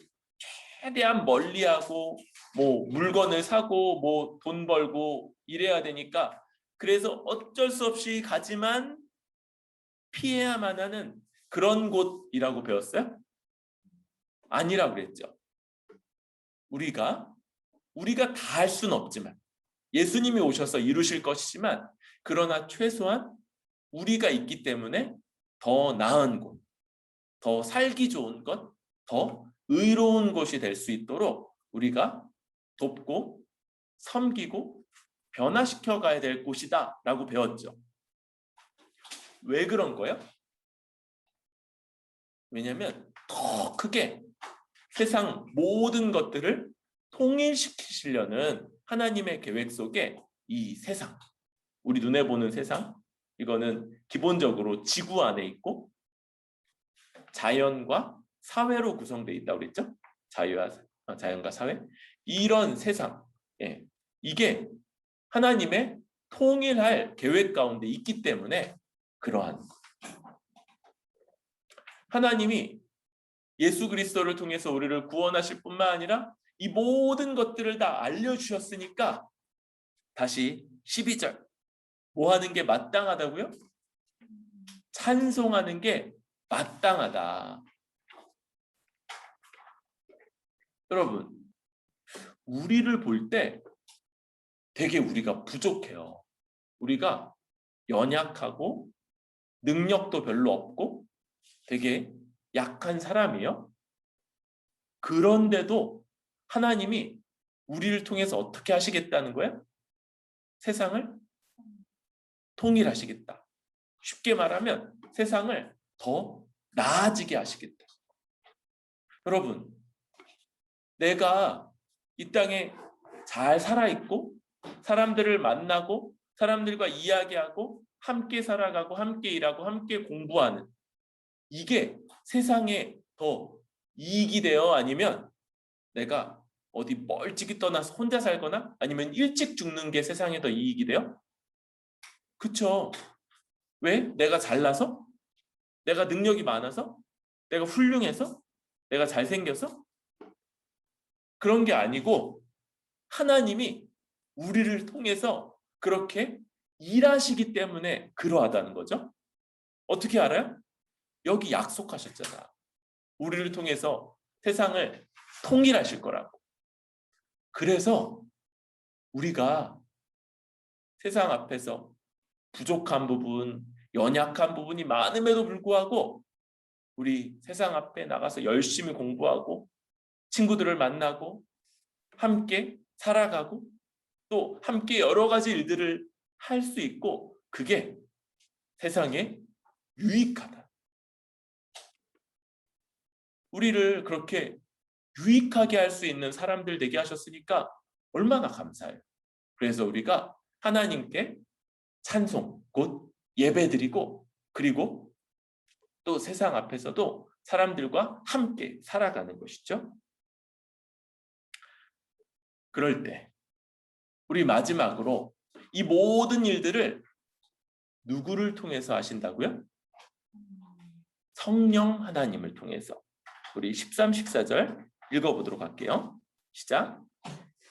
최대한 멀리하고 뭐 물건을 사고 뭐 돈 벌고 이래야 되니까 그래서 어쩔 수 없이 가지만 피해야만 하는 그런 곳이라고 배웠어요? 아니라고 그랬죠. 우리가 다 할 수는 없지만 예수님이 오셔서 이루실 것이지만 그러나 최소한 우리가 있기 때문에 더 나은 곳, 더 살기 좋은 것, 더 의로운 곳이 될 수 있도록 우리가 돕고 섬기고 변화시켜 가야 될 곳이다 라고 배웠죠. 왜 그런 거예요? 왜냐하면 더 크게 세상 모든 것들을 통일시키시려는 하나님의 계획 속에 이 세상, 우리 눈에 보는 세상, 이거는 기본적으로 지구 안에 있고 자연과 사회로 구성되어 있다고 그랬죠? 자연과 사회. 이런 세상, 이게 하나님의 통일할 계획 가운데 있기 때문에 그러한 하나님이 예수 그리스도를 통해서 우리를 구원하실 뿐만 아니라 이 모든 것들을 다 알려주셨으니까 다시 12절 뭐 하는 게 마땅하다고요? 찬송하는 게 마땅하다. 여러분, 우리를 볼 때 되게 우리가 부족해요. 우리가 연약하고 능력도 별로 없고 되게 약한 사람이에요. 그런데도 하나님이 우리를 통해서 어떻게 하시겠다는 거예요? 세상을 통일하시겠다. 쉽게 말하면 세상을 더 나아지게 하시겠다. 여러분, 내가 이 땅에 잘 살아있고 사람들을 만나고 사람들과 이야기하고 함께 살아가고 함께 일하고 함께 공부하는 이게 세상에 더 이익이 되어 아니면 내가 어디 멀찍이 떠나서 혼자 살거나 아니면 일찍 죽는 게 세상에 더 이익이 돼요? 그쵸? 왜? 내가 잘나서? 내가 능력이 많아서? 내가 훌륭해서? 내가 잘생겨서? 그런 게 아니고 하나님이 우리를 통해서 그렇게 일하시기 때문에 그러하다는 거죠. 어떻게 알아요? 여기 약속하셨잖아. 우리를 통해서 세상을 통일하실 거라고. 그래서 우리가 세상 앞에서 부족한 부분, 연약한 부분이 많음에도 불구하고 우리 세상 앞에 나가서 열심히 공부하고 친구들을 만나고 함께 살아가고 또 함께 여러 가지 일들을 할 수 있고 그게 세상에 유익하다. 우리를 그렇게 유익하게 할 수 있는 사람들 되게 하셨으니까 얼마나 감사해요. 그래서 우리가 하나님께 찬송, 곧 예배드리고 그리고 또 세상 앞에서도 사람들과 함께 살아가는 것이죠. 그럴 때 우리 마지막으로 이 모든 일들을 누구를 통해서 하신다고요? 성령 하나님을 통해서. 우리 13, 14절 읽어보도록 할게요. 시작.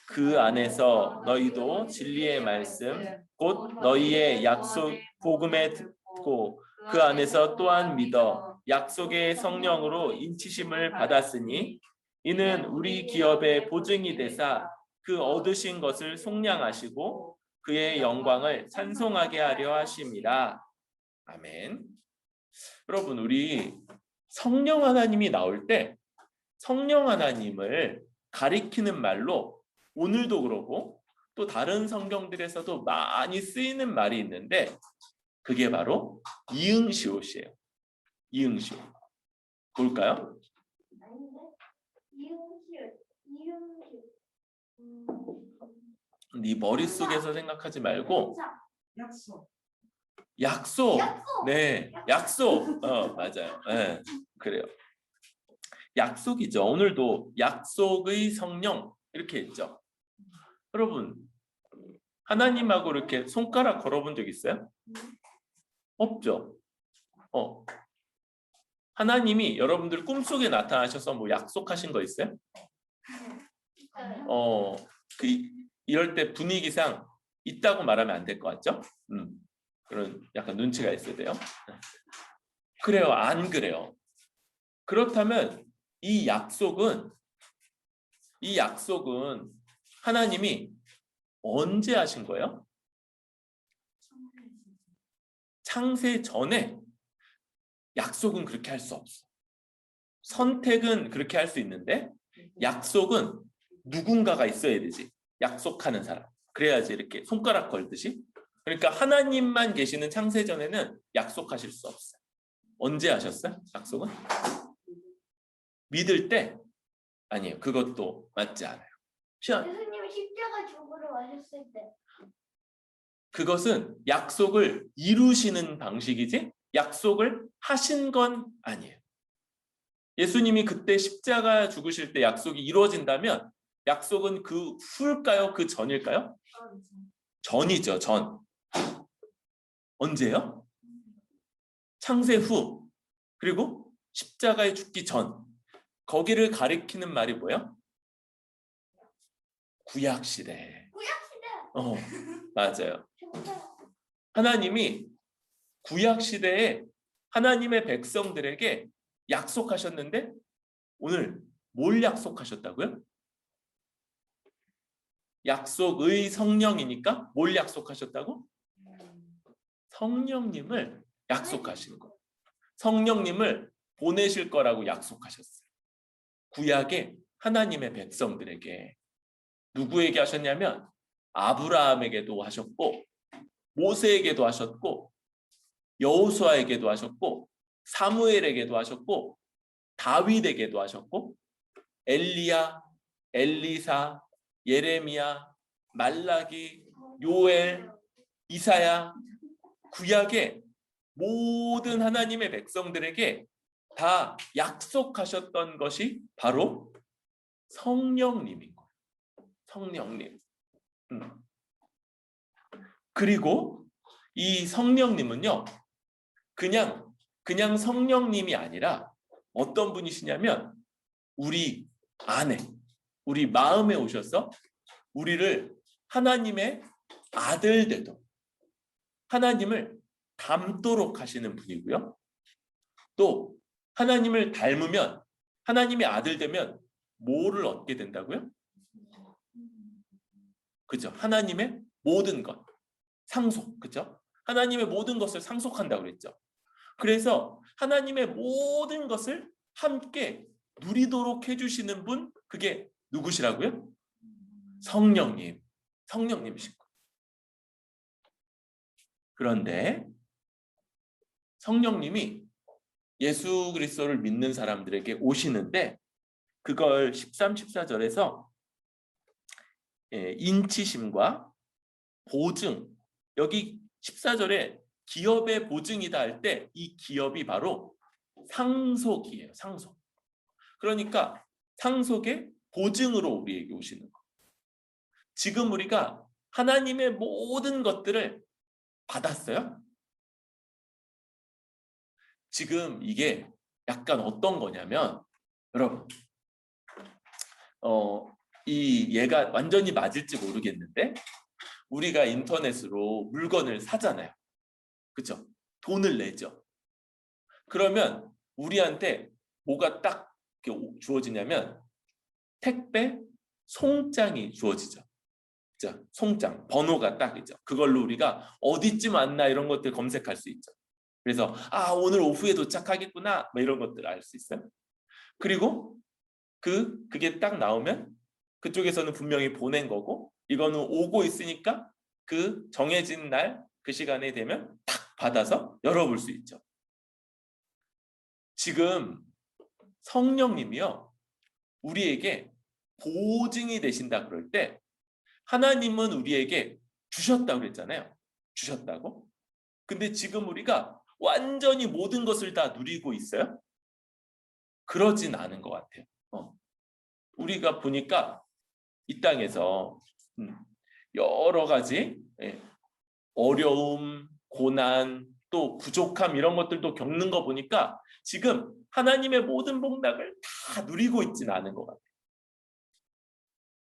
그 안에서 너희도 진리의 말씀 곧 너희의 약속 복음에 듣고 그 안에서 또한 믿어 약속의 성령으로 인치심을 받았으니 이는 우리 기업의 보증이 되사 그 얻으신 것을 속량하시고 그의 영광을 찬송하게 하려 하심이라. 아멘. 여러분, 우리 성령 하나님이 나올 때 성령 하나님을 가리키는 말로 오늘도 그러고 또 다른 성경들에서도 많이 쓰이는 말이 있는데 그게 바로 이응시옷이에요. 이응시옷. 볼까요? 네 머릿속에서 생각하지 말고 약속. 네, 약속. 맞아요. 네, 그래요. 약속이죠. 오늘도 약속의 성령 이렇게 했죠. 여러분, 하나님하고 이렇게 손가락 걸어본 적 있어요? 없죠. 하나님이 여러분들 꿈속에 나타나셔서 뭐 약속하신 거 있어요? 그 이럴 때 분위기상 있다고 말하면 안 될 것 같죠? 그런 약간 눈치가 있어야 돼요. 그래요, 안 그래요? 그렇다면 이 약속은 하나님이 언제 하신 거예요? 창세 전에. 약속은 그렇게 할 수 없어. 선택은 그렇게 할 수 있는데 약속은 누군가가 있어야 되지. 약속하는 사람. 그래야지 이렇게 손가락 걸듯이. 그러니까 하나님만 계시는 창세 전에는 약속하실 수 없어요. 언제 하셨어요? 약속은? 믿을 때? 아니에요. 그것도 맞지 않아요. 예수님이 십자가 죽으러 가셨을 때. 그것은 약속을 이루시는 방식이지 약속을 하신 건 아니에요. 예수님이 그때 십자가 죽으실 때 약속이 이루어진다면 약속은 그 후일까요? 그 전일까요? 전이죠. 전. 언제요? 창세 후. 그리고 십자가에 죽기 전. 거기를 가리키는 말이 뭐예요? 구약시대. 구약시대. 맞아요. 하나님이 구약시대에 하나님의 백성들에게 약속하셨는데 오늘 뭘 약속하셨다고요? 약속의 성령이니까 뭘 약속하셨다고? 성령님을 약속하신 거예요. 성령님을 보내실 거라고 약속하셨어요. 구약의 하나님의 백성들에게. 누구에게 하셨냐면 아브라함에게도 하셨고 모세에게도 하셨고 여호수아에게도 하셨고 사무엘에게도 하셨고 다윗에게도 하셨고 엘리야, 엘리사, 예레미야, 말라기, 요엘, 이사야, 구약의 모든 하나님의 백성들에게 다 약속하셨던 것이 바로 성령님인 거예요. 성령님. 그리고 이 성령님은요, 그냥 성령님이 아니라 어떤 분이시냐면 우리 안에, 우리 마음에 오셔서 우리를 하나님의 아들 되도록 하나님을 닮도록 하시는 분이고요. 또 하나님을 닮으면 하나님의 아들 되면 뭐를 얻게 된다고요? 그죠? 하나님의 모든 것. 상속. 그죠? 하나님의 모든 것을 상속한다고 그랬죠. 그래서 하나님의 모든 것을 함께 누리도록 해주시는 분, 그게 누구시라고요? 성령님. 성령님이신 거예요. 그런데 성령님이 예수 그리스도를 믿는 사람들에게 오시는데 그걸 13, 14절에서 인치심과 보증, 여기 14절에 기업의 보증이다 할 때 이 기업이 바로 상속이에요. 상속. 그러니까 상속의 보증으로 우리에게 오시는 거. 지금 우리가 하나님의 모든 것들을 받았어요? 지금 이게 약간 어떤 거냐면 여러분 이 얘가 완전히 맞을지 모르겠는데 우리가 인터넷으로 물건을 사잖아요. 그렇죠? 돈을 내죠. 그러면 우리한테 뭐가 딱 주어지냐면 택배 송장이 주어지죠. 자, 송장, 번호가 딱 있죠. 그걸로 우리가 어디쯤 왔나 이런 것들 검색할 수 있죠. 그래서 오늘 오후에 도착하겠구나 뭐 이런 것들 알 수 있어요. 그리고 그게 딱 나오면 그쪽에서는 분명히 보낸 거고 이거는 오고 있으니까 그 정해진 날 그 시간에 되면 탁 받아서 열어볼 수 있죠. 지금 성령님이요 우리에게 보증이 되신다 그럴 때 하나님은 우리에게 주셨다고 그랬잖아요. 주셨다고. 근데 지금 우리가 완전히 모든 것을 다 누리고 있어요? 그러진 않은 것 같아요. 우리가 보니까 이 땅에서 여러 가지 어려움, 고난, 또 부족함 이런 것들도 겪는 거 보니까 지금 하나님의 모든 복락을 다 누리고 있지는 않은 것 같아요.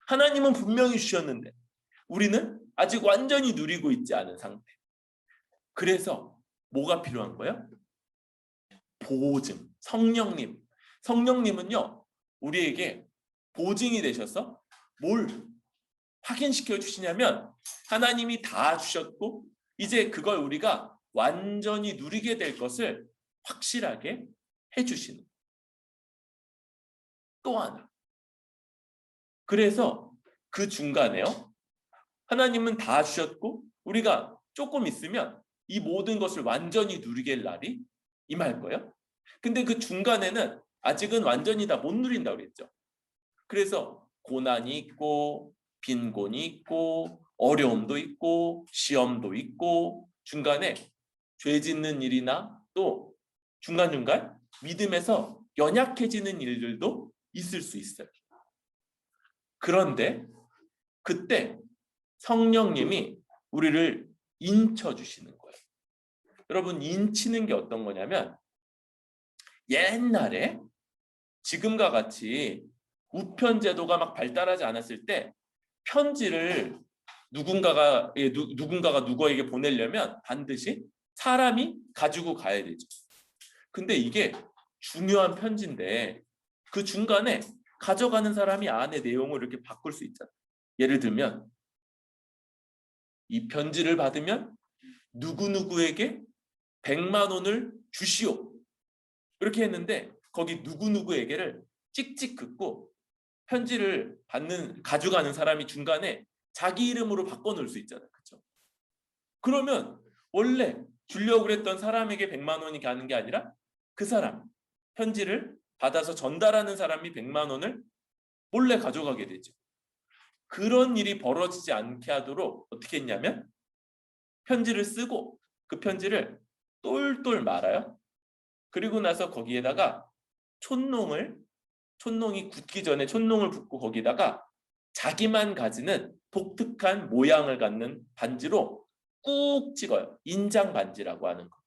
하나님은 분명히 주셨는데 우리는 아직 완전히 누리고 있지 않은 상태. 그래서 뭐가 필요한 거예요? 보증, 성령님. 성령님은요, 우리에게 보증이 되셔서 뭘 확인시켜 주시냐면 하나님이 다 주셨고 이제 그걸 우리가 완전히 누리게 될 것을 확실하게 해주시는. 또 하나. 그래서 그 중간에요. 하나님은 다 주셨고 우리가 조금 있으면 이 모든 것을 완전히 누리게 할 날이 임할 거예요. 근데 그 중간에는 아직은 완전히 다 못 누린다고 그랬죠. 그래서 고난이 있고 빈곤이 있고 어려움도 있고 시험도 있고 중간에 죄 짓는 일이나 또 중간중간 믿음에서 연약해지는 일들도 있을 수 있어요. 그런데 그때 성령님이 우리를 인쳐 주시는 거예요. 여러분, 인치는 게 어떤 거냐면 옛날에 지금과 같이 우편 제도가 막 발달하지 않았을 때 편지를 누군가가 누구에게 보내려면 반드시 사람이 가지고 가야 되죠. 근데 이게 중요한 편지인데 그 중간에 가져가는 사람이 안에 내용을 이렇게 바꿀 수 있잖아요. 예를 들면 이 편지를 받으면 누구누구에게 100만 원을 주시오. 이렇게 했는데 거기 누구누구에게를 찍찍 긋고 편지를 가져가는 사람이 중간에 자기 이름으로 바꿔놓을 수 있잖아요. 그렇죠? 그러면 원래 주려고 그랬던 사람에게 100만 원이 가는 게 아니라 그 사람, 편지를 받아서 전달하는 사람이 100만 원을 몰래 가져가게 되죠. 그런 일이 벌어지지 않게 하도록 어떻게 했냐면 편지를 쓰고 그 편지를 똘똘 말아요. 그리고 나서 거기에다가 촌농이 굳기 전에 촌농을 붓고 거기다가 자기만 가지는 독특한 모양을 갖는 반지로 꾹 찍어요. 인장 반지라고 하는 거.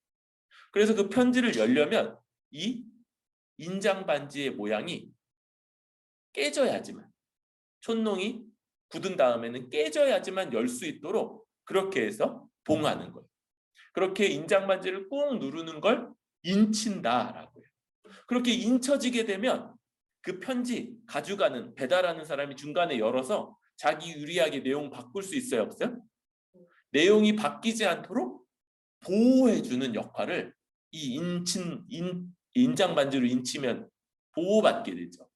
그래서 그 편지를 열려면 이 인장 반지의 모양이 깨져야지만 촌농이 굳은 다음에는 깨져야지만 열 수 있도록 그렇게 해서 봉하는 거예요. 그렇게 인장 반지를 꾹 누르는 걸 인친다라고 해요. 그렇게 인쳐지게 되면 그 편지 가져가는 배달하는 사람이 중간에 열어서 자기 유리하게 내용 바꿀 수 있어요, 없어요? 내용이 바뀌지 않도록 보호해주는 역할을 이 인장 반지로 인치면 보호받게 되죠.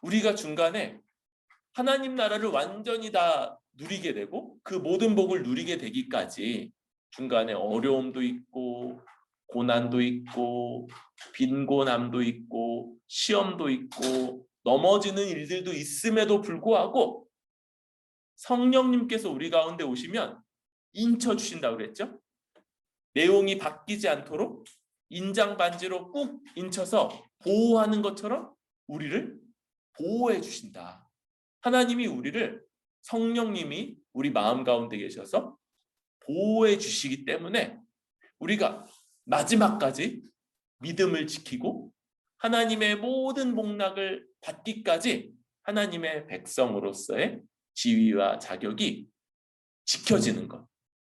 우리가 중간에 하나님 나라를 완전히 다 누리게 되고 그 모든 복을 누리게 되기까지 중간에 어려움도 있고 고난도 있고 빈곤함도 있고 시험도 있고 넘어지는 일들도 있음에도 불구하고 성령님께서 우리 가운데 오시면 인쳐 주신다고 그랬죠? 내용이 바뀌지 않도록 인장 반지로 꾹 인쳐서 보호하는 것처럼 우리를 보호해 주신다. 하나님이 우리를 성령님이 우리 마음 가운데 계셔서 보호해 주시기 때문에 우리가 마지막까지 믿음을 지키고 하나님의 모든 복락을 받기까지 하나님의 백성으로서의 지위와 자격이 지켜지는 것.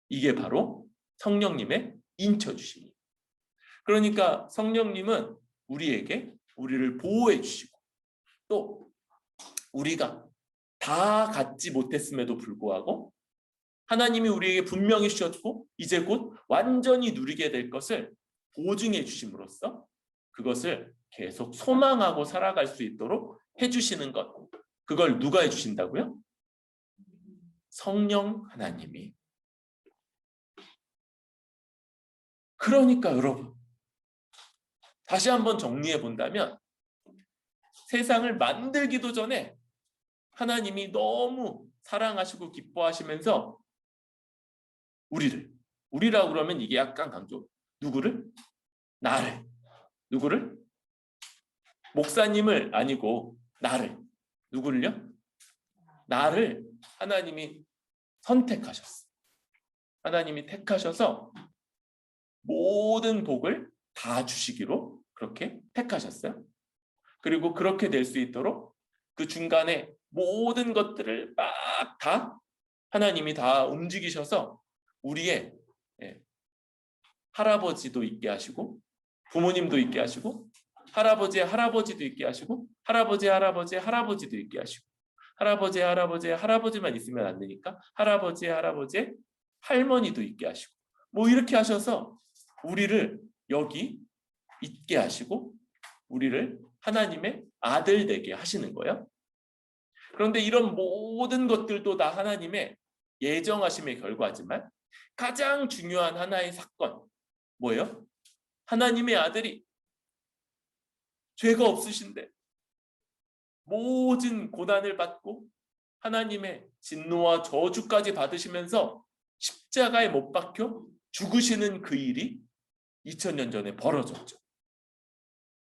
이게 바로 성령님의 인쳐주심이에요. 그러니까 성령님은 우리를 보호해 주시고 또 우리가 다 갖지 못했음에도 불구하고 하나님이 우리에게 분명히 주셨고 이제 곧 완전히 누리게 될 것을 보증해 주심으로써 그것을 계속 소망하고 살아갈 수 있도록 해주시는 것. 그걸 누가 해주신다고요? 성령 하나님이. 그러니까 여러분 다시 한번 정리해 본다면 세상을 만들기도 전에 하나님이 너무 사랑하시고 기뻐하시면서 우리라고 그러면 이게 약간 강조. 누구를? 나를. 누구를? 목사님을 아니고 나를, 누구를요? 나를 하나님이 선택하셨어요. 하나님이 택하셔서 모든 복을 다 주시기로 그렇게 택하셨어요. 그리고 그렇게 될 수 있도록 그 중간에 모든 것들을 막 다 하나님이 다 움직이셔서 우리의 할아버지도 있게 하시고 부모님도 있게 하시고 할아버지의 할아버지도 있게 하시고 할아버지의 할아버지의 할아버지도 있게 하시고 할아버지의 할아버지의 할아버지만 있으면 안 되니까 할아버지의 할아버지의 할머니도 있게 하시고 뭐 이렇게 하셔서 우리를 여기 있게 하시고 우리를 하나님의 아들 되게 하시는 거예요. 그런데 이런 모든 것들도 다 하나님의 예정하심의 결과지만 가장 중요한 하나의 사건 뭐예요? 하나님의 아들이 죄가 없으신데 모든 고난을 받고 하나님의 진노와 저주까지 받으시면서 십자가에 못 박혀 죽으시는 그 일이 2000년 전에 벌어졌죠.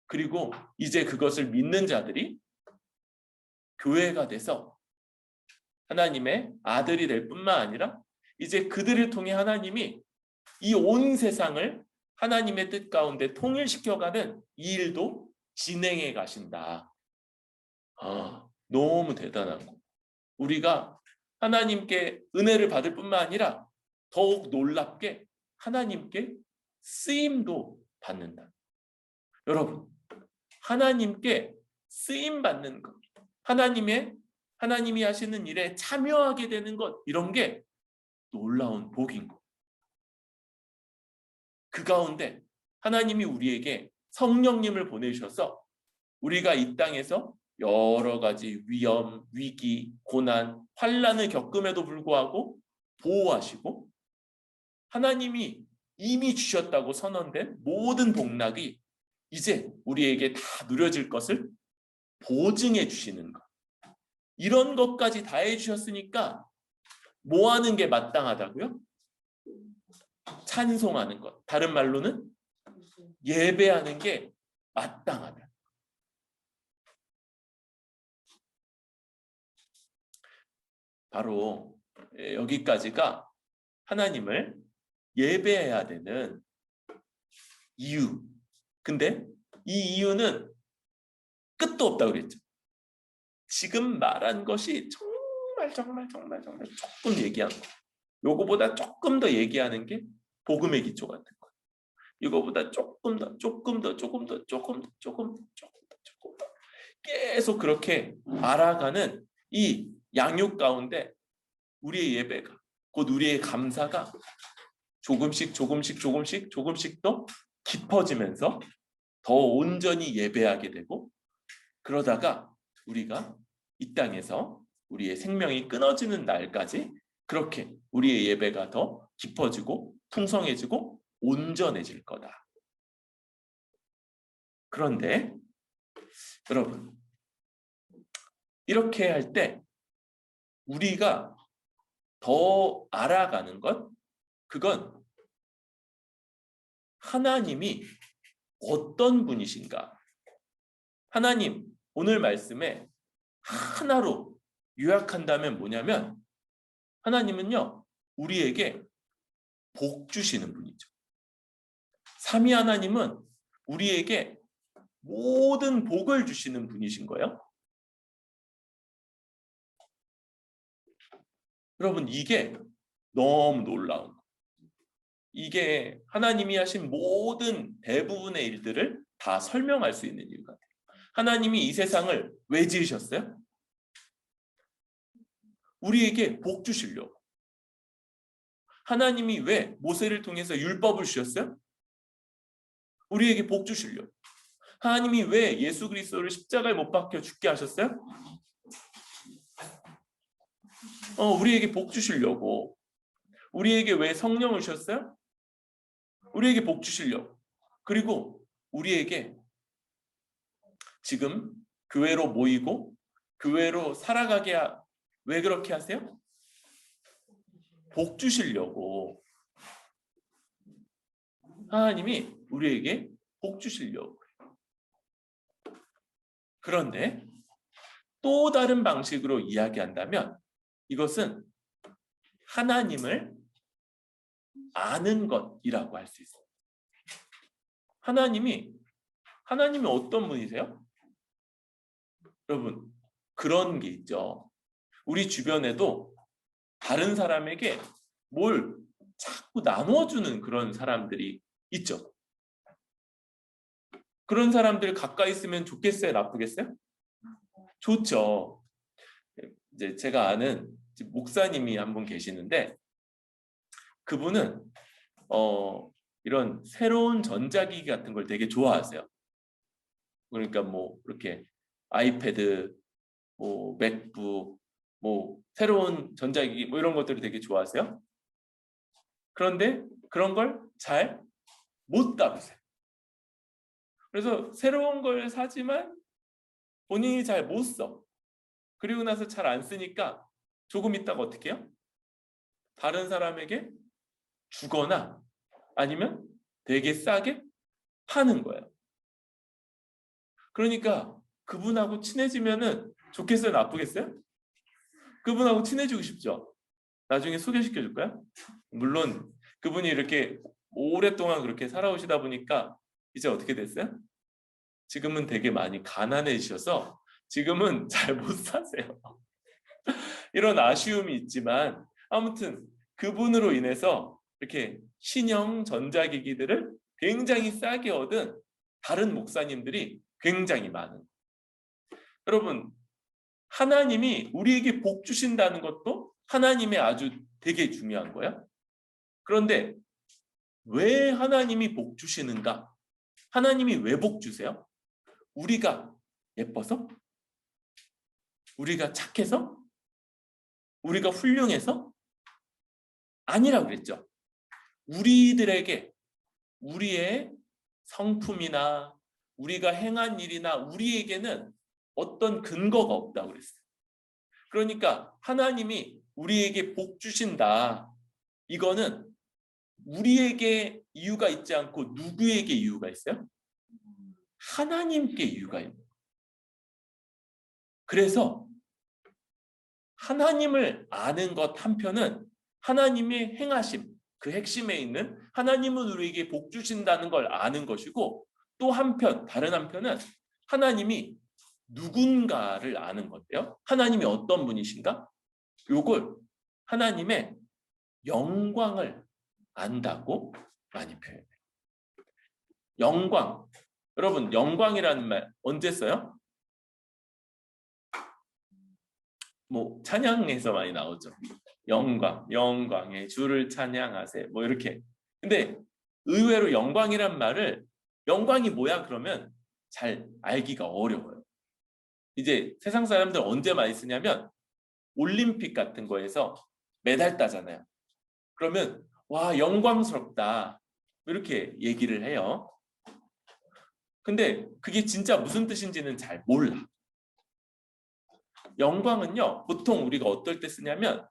그리고 이제 그것을 믿는 자들이 교회가 돼서 하나님의 아들이 될 뿐만 아니라 이제 그들을 통해 하나님이 이 온 세상을 하나님의 뜻 가운데 통일시켜가는 이 일도 진행해 가신다. 너무 대단한 거. 우리가 하나님께 은혜를 받을 뿐만 아니라 더욱 놀랍게 하나님께 쓰임도 받는다. 여러분, 하나님께 쓰임 받는 것, 하나님이 하시는 일에 참여하게 되는 것, 이런 게 놀라운 복인 것. 그 가운데 하나님이 우리에게 성령님을 보내셔서 우리가 이 땅에서 여러 가지 위험, 위기, 고난, 환난을 겪음에도 불구하고 보호하시고 하나님이 이미 주셨다고 선언된 모든 복락이 이제 우리에게 다 누려질 것을 보증해 주시는 것. 이런 것까지 다 해주셨으니까 뭐 하는 게 마땅하다고요? 찬송하는 것. 다른 말로는 예배하는 게 마땅하다. 바로 여기까지가 하나님을 예배해야 되는 이유. 근데 이 이유는 끝도 없다고 그랬죠. 지금 말한 것이 정말 조금 얘기한 거. 요거보다 조금 더 얘기하는 게 복음의 기초 같은 거. 이거보다 조금 더 계속 그렇게 알아가는 이 양육 가운데 우리의 예배가 곧 우리의 감사가 조금씩 더 깊어지면서 더 온전히 예배하게 되고 그러다가 우리가 이 땅에서 우리의 생명이 끊어지는 날까지 그렇게 우리의 예배가 더 깊어지고 풍성해지고 온전해질 거다. 그런데 여러분, 이렇게 할 때 우리가 더 알아가는 것, 그건 하나님이 어떤 분이신가? 하나님, 오늘 말씀에 하나로 요약한다면 뭐냐면 하나님은요, 우리에게 복 주시는 분이죠. 삼위 하나님은 우리에게 모든 복을 주시는 분이신 거예요. 여러분, 이게 너무 놀라운 거예요. 이게 하나님이 하신 모든 대부분의 일들을 다 설명할 수 있는 이유 같아요. 하나님이 이 세상을 왜 지으셨어요? 우리에게 복 주시려고. 하나님이 왜 모세를 통해서 율법을 주셨어요? 우리에게 복 주시려고. 하나님이 왜 예수 그리스도를 십자가에 못 박혀 죽게 하셨어요? 우리에게 복 주시려고. 우리에게 왜 성령을 주셨어요? 우리에게 복 주시려고. 그리고 우리에게 지금 교회로 모이고 교회로 살아가게 왜 그렇게 하세요? 복 주시려고. 하나님이 우리에게 복 주시려고. 그런데 또 다른 방식으로 이야기한다면 이것은 하나님을 아는 것이라고 할 수 있어요. 하나님이 어떤 분이세요? 여러분, 그런 게 있죠. 우리 주변에도 다른 사람에게 뭘 자꾸 나눠주는 그런 사람들이 있죠. 그런 사람들 가까이 있으면 좋겠어요? 나쁘겠어요? 좋죠. 이제 제가 아는 목사님이 한 분 계시는데 그분은 이런 새로운 전자기기 같은 걸 되게 좋아하세요. 그러니까 뭐 이렇게 아이패드, 뭐 맥북, 뭐 새로운 전자기기 뭐 이런 것들을 되게 좋아하세요. 그런데 그런 걸 잘 못 다루세요. 그래서 새로운 걸 사지만 본인이 잘 못 써. 그리고 나서 잘 안 쓰니까 조금 있다가 어떻게 해요? 다른 사람에게 주거나 아니면 되게 싸게 파는 거예요. 그러니까 그분하고 친해지면은 좋겠어요? 나쁘겠어요? 그분하고 친해지고 싶죠? 나중에 소개시켜 줄까요? 물론 그분이 이렇게 오랫동안 그렇게 살아오시다 보니까 이제 어떻게 됐어요? 지금은 되게 많이 가난해지셔서 지금은 잘 못 사세요. 이런 아쉬움이 있지만 아무튼 그분으로 인해서 이렇게 신형 전자기기들을 굉장히 싸게 얻은 다른 목사님들이 굉장히 많은. 여러분, 하나님이 우리에게 복 주신다는 것도 하나님의 아주 되게 중요한 거예요. 그런데 왜 하나님이 복 주시는가? 하나님이 왜 복 주세요? 우리가 예뻐서? 우리가 착해서? 우리가 훌륭해서? 아니라고 그랬죠. 우리들에게 우리의 성품이나 우리가 행한 일이나 우리에게는 어떤 근거가 없다고 그랬어요. 그러니까 하나님이 우리에게 복 주신다. 이거는 우리에게 이유가 있지 않고 누구에게 이유가 있어요? 하나님께 이유가 있는 거예요. 그래서 하나님을 아는 것 한편은 하나님의 행하심, 그 핵심에 있는 하나님은 우리에게 복 주신다는 걸 아는 것이고 또 한편, 다른 한편은 하나님이 누군가를 아는 건데요. 하나님이 어떤 분이신가? 요걸 하나님의 영광을 안다고 많이 표현해요. 영광. 여러분, 영광이라는 말 언제 써요? 뭐 찬양에서 많이 나오죠. 영광, 영광의 주를 찬양하세. 뭐 이렇게. 근데 의외로 영광이란 말을 영광이 뭐야? 그러면 잘 알기가 어려워요. 이제 세상 사람들 언제 많이 쓰냐면 올림픽 같은 거에서 메달 따잖아요. 그러면 와, 영광스럽다. 이렇게 얘기를 해요. 근데 그게 진짜 무슨 뜻인지는 잘 몰라. 영광은요, 보통 우리가 어떨 때 쓰냐면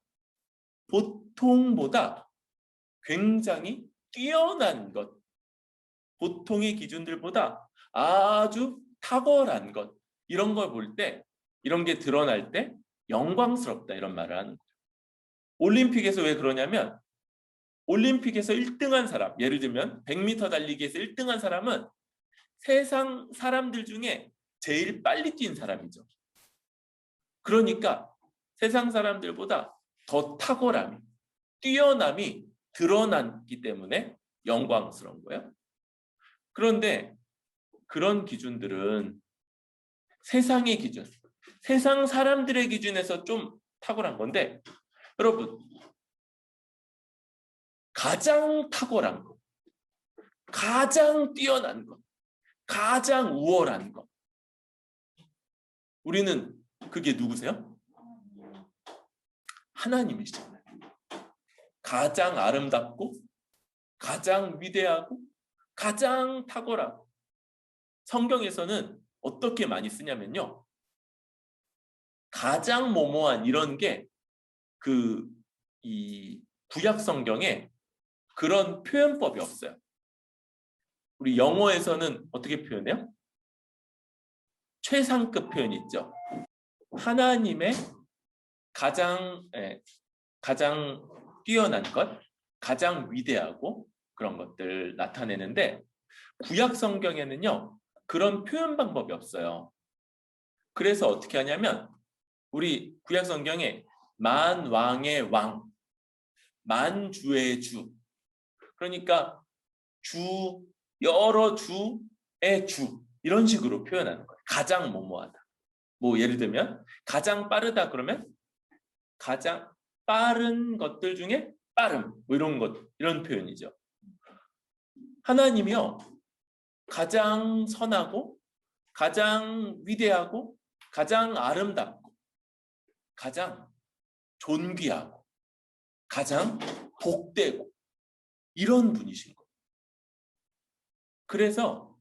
보통보다 굉장히 뛰어난 것, 보통의 기준들보다 아주 탁월한 것, 이런 걸 볼 때, 이런 게 드러날 때 영광스럽다 이런 말을 하는 거예요. 올림픽에서 왜 그러냐면 올림픽에서 1등한 사람, 예를 들면 100m 달리기에서 1등한 사람은 세상 사람들 중에 제일 빨리 뛴 사람이죠. 그러니까 세상 사람들보다 더 탁월함이, 뛰어남이 드러났기 때문에 영광스러운 거예요. 그런데 그런 기준들은 세상의 기준, 세상 사람들의 기준에서 좀 탁월한 건데 여러분, 가장 탁월한 것, 가장 뛰어난 것, 가장 우월한 것, 우리는 그게 누구세요? 하나님이시잖아요. 가장 아름답고 가장 위대하고 가장 탁월하고 성경에서는 어떻게 많이 쓰냐면요. 가장 뭐뭐한 이런 게 이 구약 성경에 그런 표현법이 없어요. 우리 영어에서는 어떻게 표현해요? 최상급 표현 있죠. 하나님의 가장 뛰어난 것, 가장 위대하고 그런 것들 나타내는데 구약 성경에는요 그런 표현 방법이 없어요. 그래서 어떻게 하냐면 우리 구약 성경에 만왕의 왕, 만주의 주, 그러니까 주, 여러 주의 주 이런 식으로 표현하는 거예요. 가장 뭐뭐하다. 뭐 예를 들면 가장 빠르다 그러면 가장 빠른 것들 중에 빠름 뭐 이런 표현이죠. 하나님이요 가장 선하고 가장 위대하고 가장 아름답고 가장 존귀하고 가장 복되고 이런 분이신 거예요. 그래서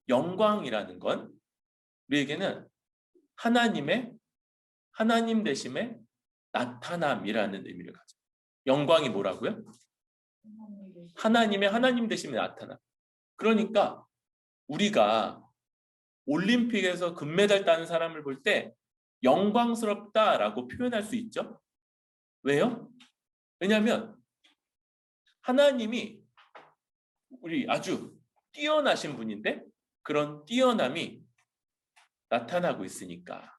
영광이라는 건 우리에게는 하나님 되심의 나타남이라는 의미를 가져요. 영광이 뭐라고요? 하나님 되심의 나타남. 그러니까 우리가 올림픽에서 금메달 따는 사람을 볼 때 영광스럽다라고 표현할 수 있죠. 왜요? 왜냐하면 하나님이 우리 아주 뛰어나신 분인데 그런 뛰어남이 나타나고 있으니까.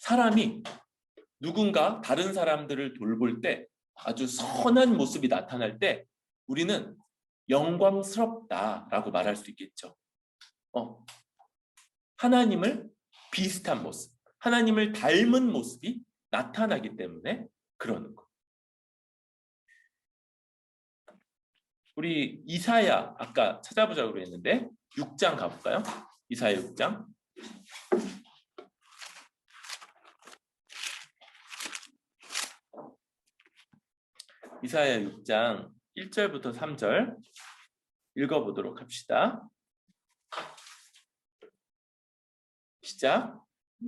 사람이 누군가 다른 사람들을 돌볼 때 아주 선한 모습이 나타날 때 우리는 영광스럽다라고 말할 수 있겠죠. 하나님을 비슷한 모습, 하나님을 닮은 모습이 나타나기 때문에 그러는 거. 우리 이사야 아까 찾아보자고 했는데 6장 가볼까요? 이사야 6장. 이사야 6장 1절부터 3절 읽어보도록 합시다. 시작.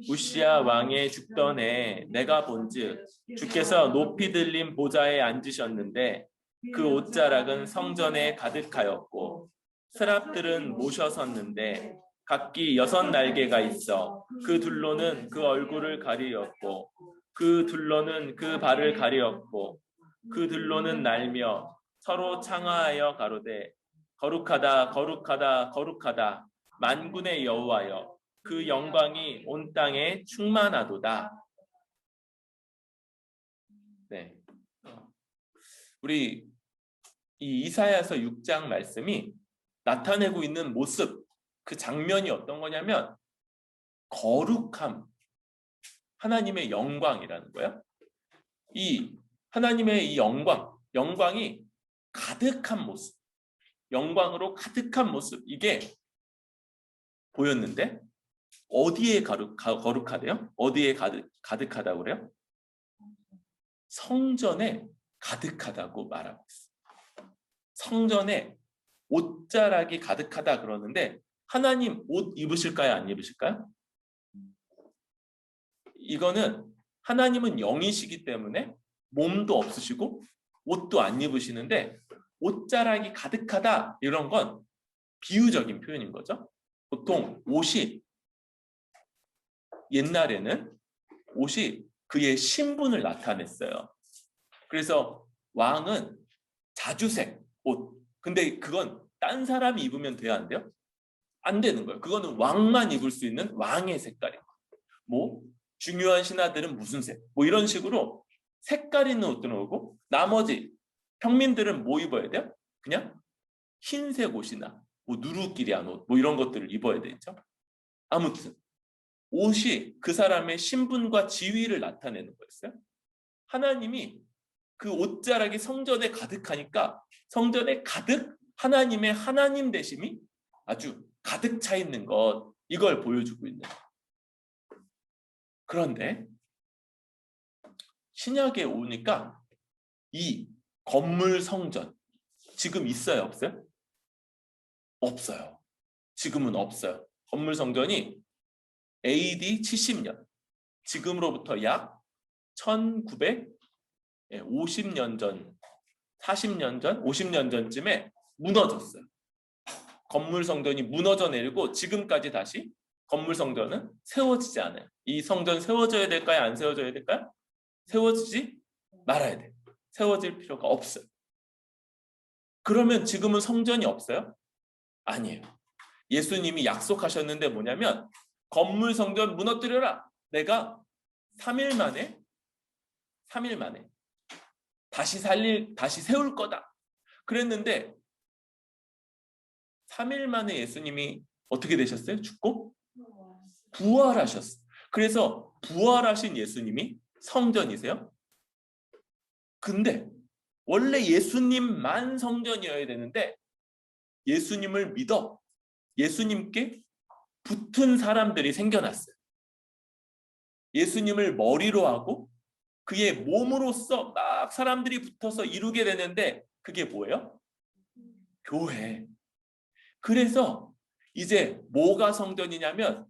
우시야 왕의 죽던 해 내가 본즉 주께서 높이 들린 보좌에 앉으셨는데 그 옷자락은 성전에 가득하였고 스랍들은 모셔섰는데 각기 6 날개가 있어 그 둘로는 그 얼굴을 가리었고 그 둘로는 그 발을 가리었고 그 둘로는 날며 서로 창하하여 가로되 거룩하다 거룩하다 거룩하다 만군의 여호와여 그 영광이 온 땅에 충만하도다. 네, 우리 이 이사야서 6장 말씀이 나타내고 있는 모습, 그 장면이 어떤 거냐면 거룩함, 하나님의 영광이라는 거예요. 이 하나님의 이 영광이 가득한 모습, 영광으로 가득한 모습, 이게 보였는데 어디에 거룩하대요? 어디에 가득하다고 그래요? 성전에 가득하다고 말하고 있어요. 성전에 옷자락이 가득하다 그러는데 하나님 옷 입으실까요? 안 입으실까요? 이거는 하나님은 영이시기 때문에 몸도 없으시고 옷도 안 입으시는데 옷자락이 가득하다 이런 건 비유적인 표현인 거죠. 보통 옷이 옛날에는 옷이 그의 신분을 나타냈어요. 그래서 왕은 자주색 옷. 근데 그건 딴 사람이 입으면 돼야 안 돼요? 안 되는 거예요. 그거는 왕만 입을 수 있는 왕의 색깔이에요. 뭐 중요한 신하들은 무슨 색? 뭐 이런 식으로 색깔 있는 옷도 나오고 나머지 평민들은 뭐 입어야 돼요? 그냥 흰색 옷이나 뭐 누루끼리한 옷, 뭐 이런 것들을 입어야 되죠. 아무튼 옷이 그 사람의 신분과 지위를 나타내는 거였어요. 하나님이 그 옷자락이 성전에 가득하니까 성전에 가득 하나님의 하나님 되심이 아주 가득 차 있는 것, 이걸 보여주고 있는 거예요. 그런데 신약에 오니까 이 건물 성전 지금 있어요, 없어요? 없어요. 지금은 없어요. 건물 성전이 AD 70년, 지금으로부터 약 1950년 전, 40년 전, 50년 전쯤에 무너졌어요. 건물 성전이 무너져 내리고 지금까지 다시 건물 성전은 세워지지 않아요. 이 성전 세워져야 될까요? 안 세워져야 될까요? 세워지지 말아야 돼요. 세워질 필요가 없어요. 그러면 지금은 성전이 없어요? 아니에요. 예수님이 약속하셨는데 뭐냐면 건물 성전 무너뜨려라. 내가 3일 만에 다시 세울 거다. 그랬는데 3일 만에 예수님이 어떻게 되셨어요? 죽고 부활하셨어요. 그래서 부활하신 예수님이 성전이세요. 근데 원래 예수님만 성전이어야 되는데 예수님을 믿어 예수님께 붙은 사람들이 생겨났어요. 예수님을 머리로 하고 그의 몸으로서 막 사람들이 붙어서 이루게 되는데 그게 뭐예요? 교회. 그래서 이제 뭐가 성전이냐면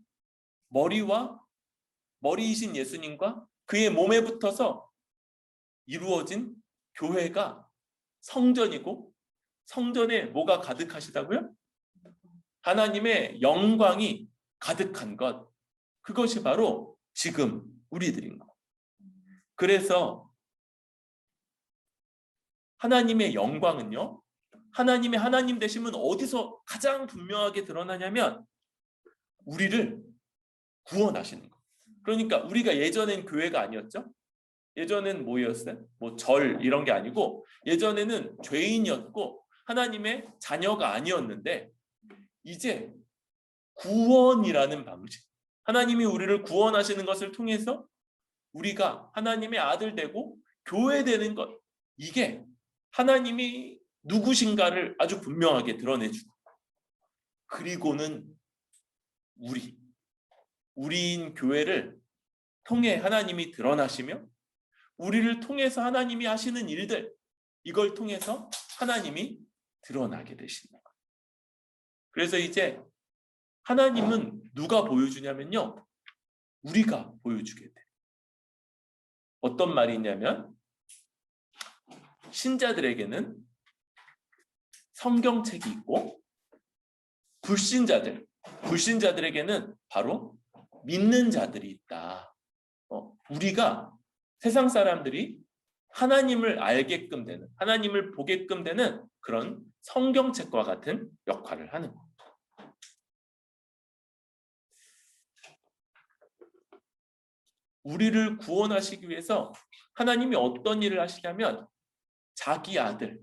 머리이신 예수님과 그의 몸에 붙어서 이루어진 교회가 성전이고 성전에 뭐가 가득하시다고요? 하나님의 영광이 가득한 것. 그것이 바로 지금 우리들인 것. 그래서 하나님의 영광은요. 하나님의 하나님 되심은 어디서 가장 분명하게 드러나냐면 우리를 구원하시는 것. 그러니까 우리가 예전엔 교회가 아니었죠. 예전엔 뭐였어요? 뭐 절 이런 게 아니고 예전에는 죄인이었고 하나님의 자녀가 아니었는데 이제 구원이라는 방식. 하나님이 우리를 구원하시는 것을 통해서 우리가 하나님의 아들 되고 교회 되는 것. 이게 하나님이 누구신가를 아주 분명하게 드러내주고 그리고는 우리인 교회를 통해 하나님이 드러나시며 우리를 통해서 하나님이 하시는 일들 이걸 통해서 하나님이 드러나게 되십니다. 그래서 이제 하나님은 누가 보여주냐면요. 우리가 보여주게 돼요. 어떤 말이 있냐면 신자들에게는 성경책이 있고 불신자들에게는 바로 믿는 자들이 있다. 우리가 세상 사람들이 하나님을 알게끔 되는, 하나님을 보게끔 되는 그런 성경책과 같은 역할을 하는 겁니다. 우리를 구원하시기 위해서 하나님이 어떤 일을 하시냐면 자기 아들을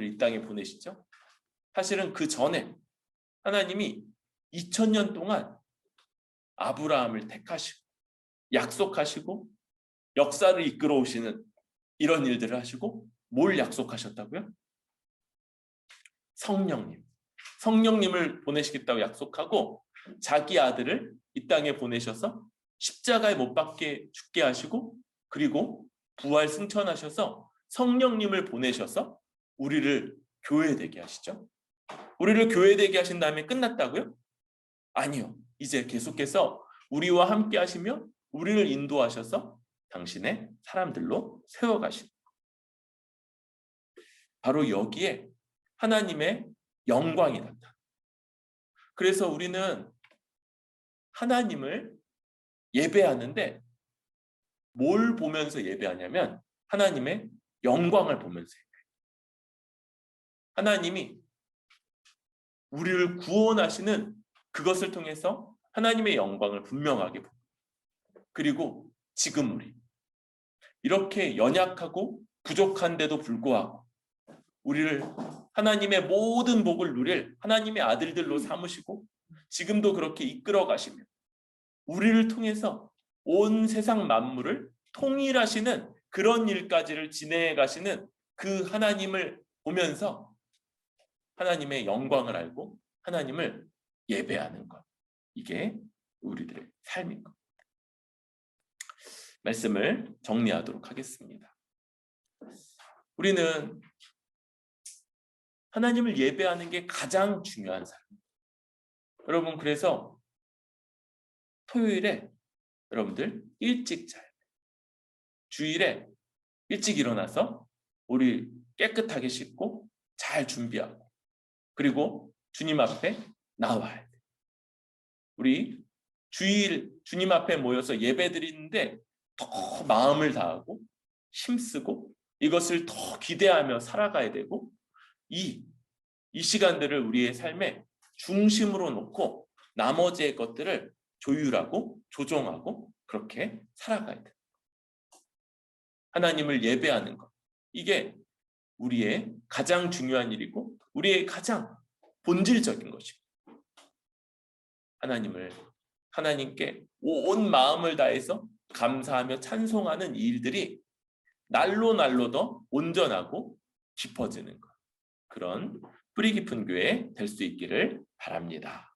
이 땅에 보내시죠. 사실은 그 전에 하나님이 2000년 동안 아브라함을 택하시고 약속하시고 역사를 이끌어 오시는 이런 일들을 하시고 뭘 약속하셨다고요? 성령님을 보내시겠다고 약속하고 자기 아들을 이 땅에 보내셔서 십자가에 못 박게 죽게 하시고 그리고 부활 승천하셔서 성령님을 보내셔서 우리를 교회되게 하시죠. 우리를 교회되게 하신 다음에 끝났다고요? 아니요. 이제 계속해서 우리와 함께 하시며 우리를 인도하셔서 당신의 사람들로 세워가십니다. 바로 여기에 하나님의 영광이 나타납니다. 그래서 우리는 하나님을 예배하는데 뭘 보면서 예배하냐면 하나님의 영광을 보면서 예배해요. 하나님이 우리를 구원하시는 그것을 통해서 하나님의 영광을 분명하게 봅니다. 그리고 지금 우리 이렇게 연약하고 부족한데도 불구하고 우리를 하나님의 모든 복을 누릴 하나님의 아들들로 삼으시고 지금도 그렇게 이끌어 가시며 우리를 통해서 온 세상 만물을 통일하시는 그런 일까지를 진행해 가시는 그 하나님을 보면서 하나님의 영광을 알고 하나님을 예배하는 것. 이게 우리들의 삶인 겁니다. 말씀을 정리하도록 하겠습니다. 우리는 하나님을 예배하는 게 가장 중요한 삶입니다. 여러분 그래서 토요일에 여러분들 일찍 자요. 주일에 일찍 일어나서 우리 깨끗하게 씻고 잘 준비하고 그리고 주님 앞에 나와야 돼. 우리 주일 주님 앞에 모여서 예배 드리는데 더 마음을 다하고 힘쓰고 이것을 더 기대하며 살아가야 되고 이 시간들을 우리의 삶의 중심으로 놓고 나머지의 것들을 조율하고 조정하고 그렇게 살아가야 돼. 하나님을 예배하는 것. 이게 우리의 가장 중요한 일이고 우리의 가장 본질적인 것이고 하나님께 온 마음을 다해서 감사하며 찬송하는 이 일들이 날로 더 온전하고 깊어지는 것. 그런 뿌리 깊은 교회 될 수 있기를 바랍니다.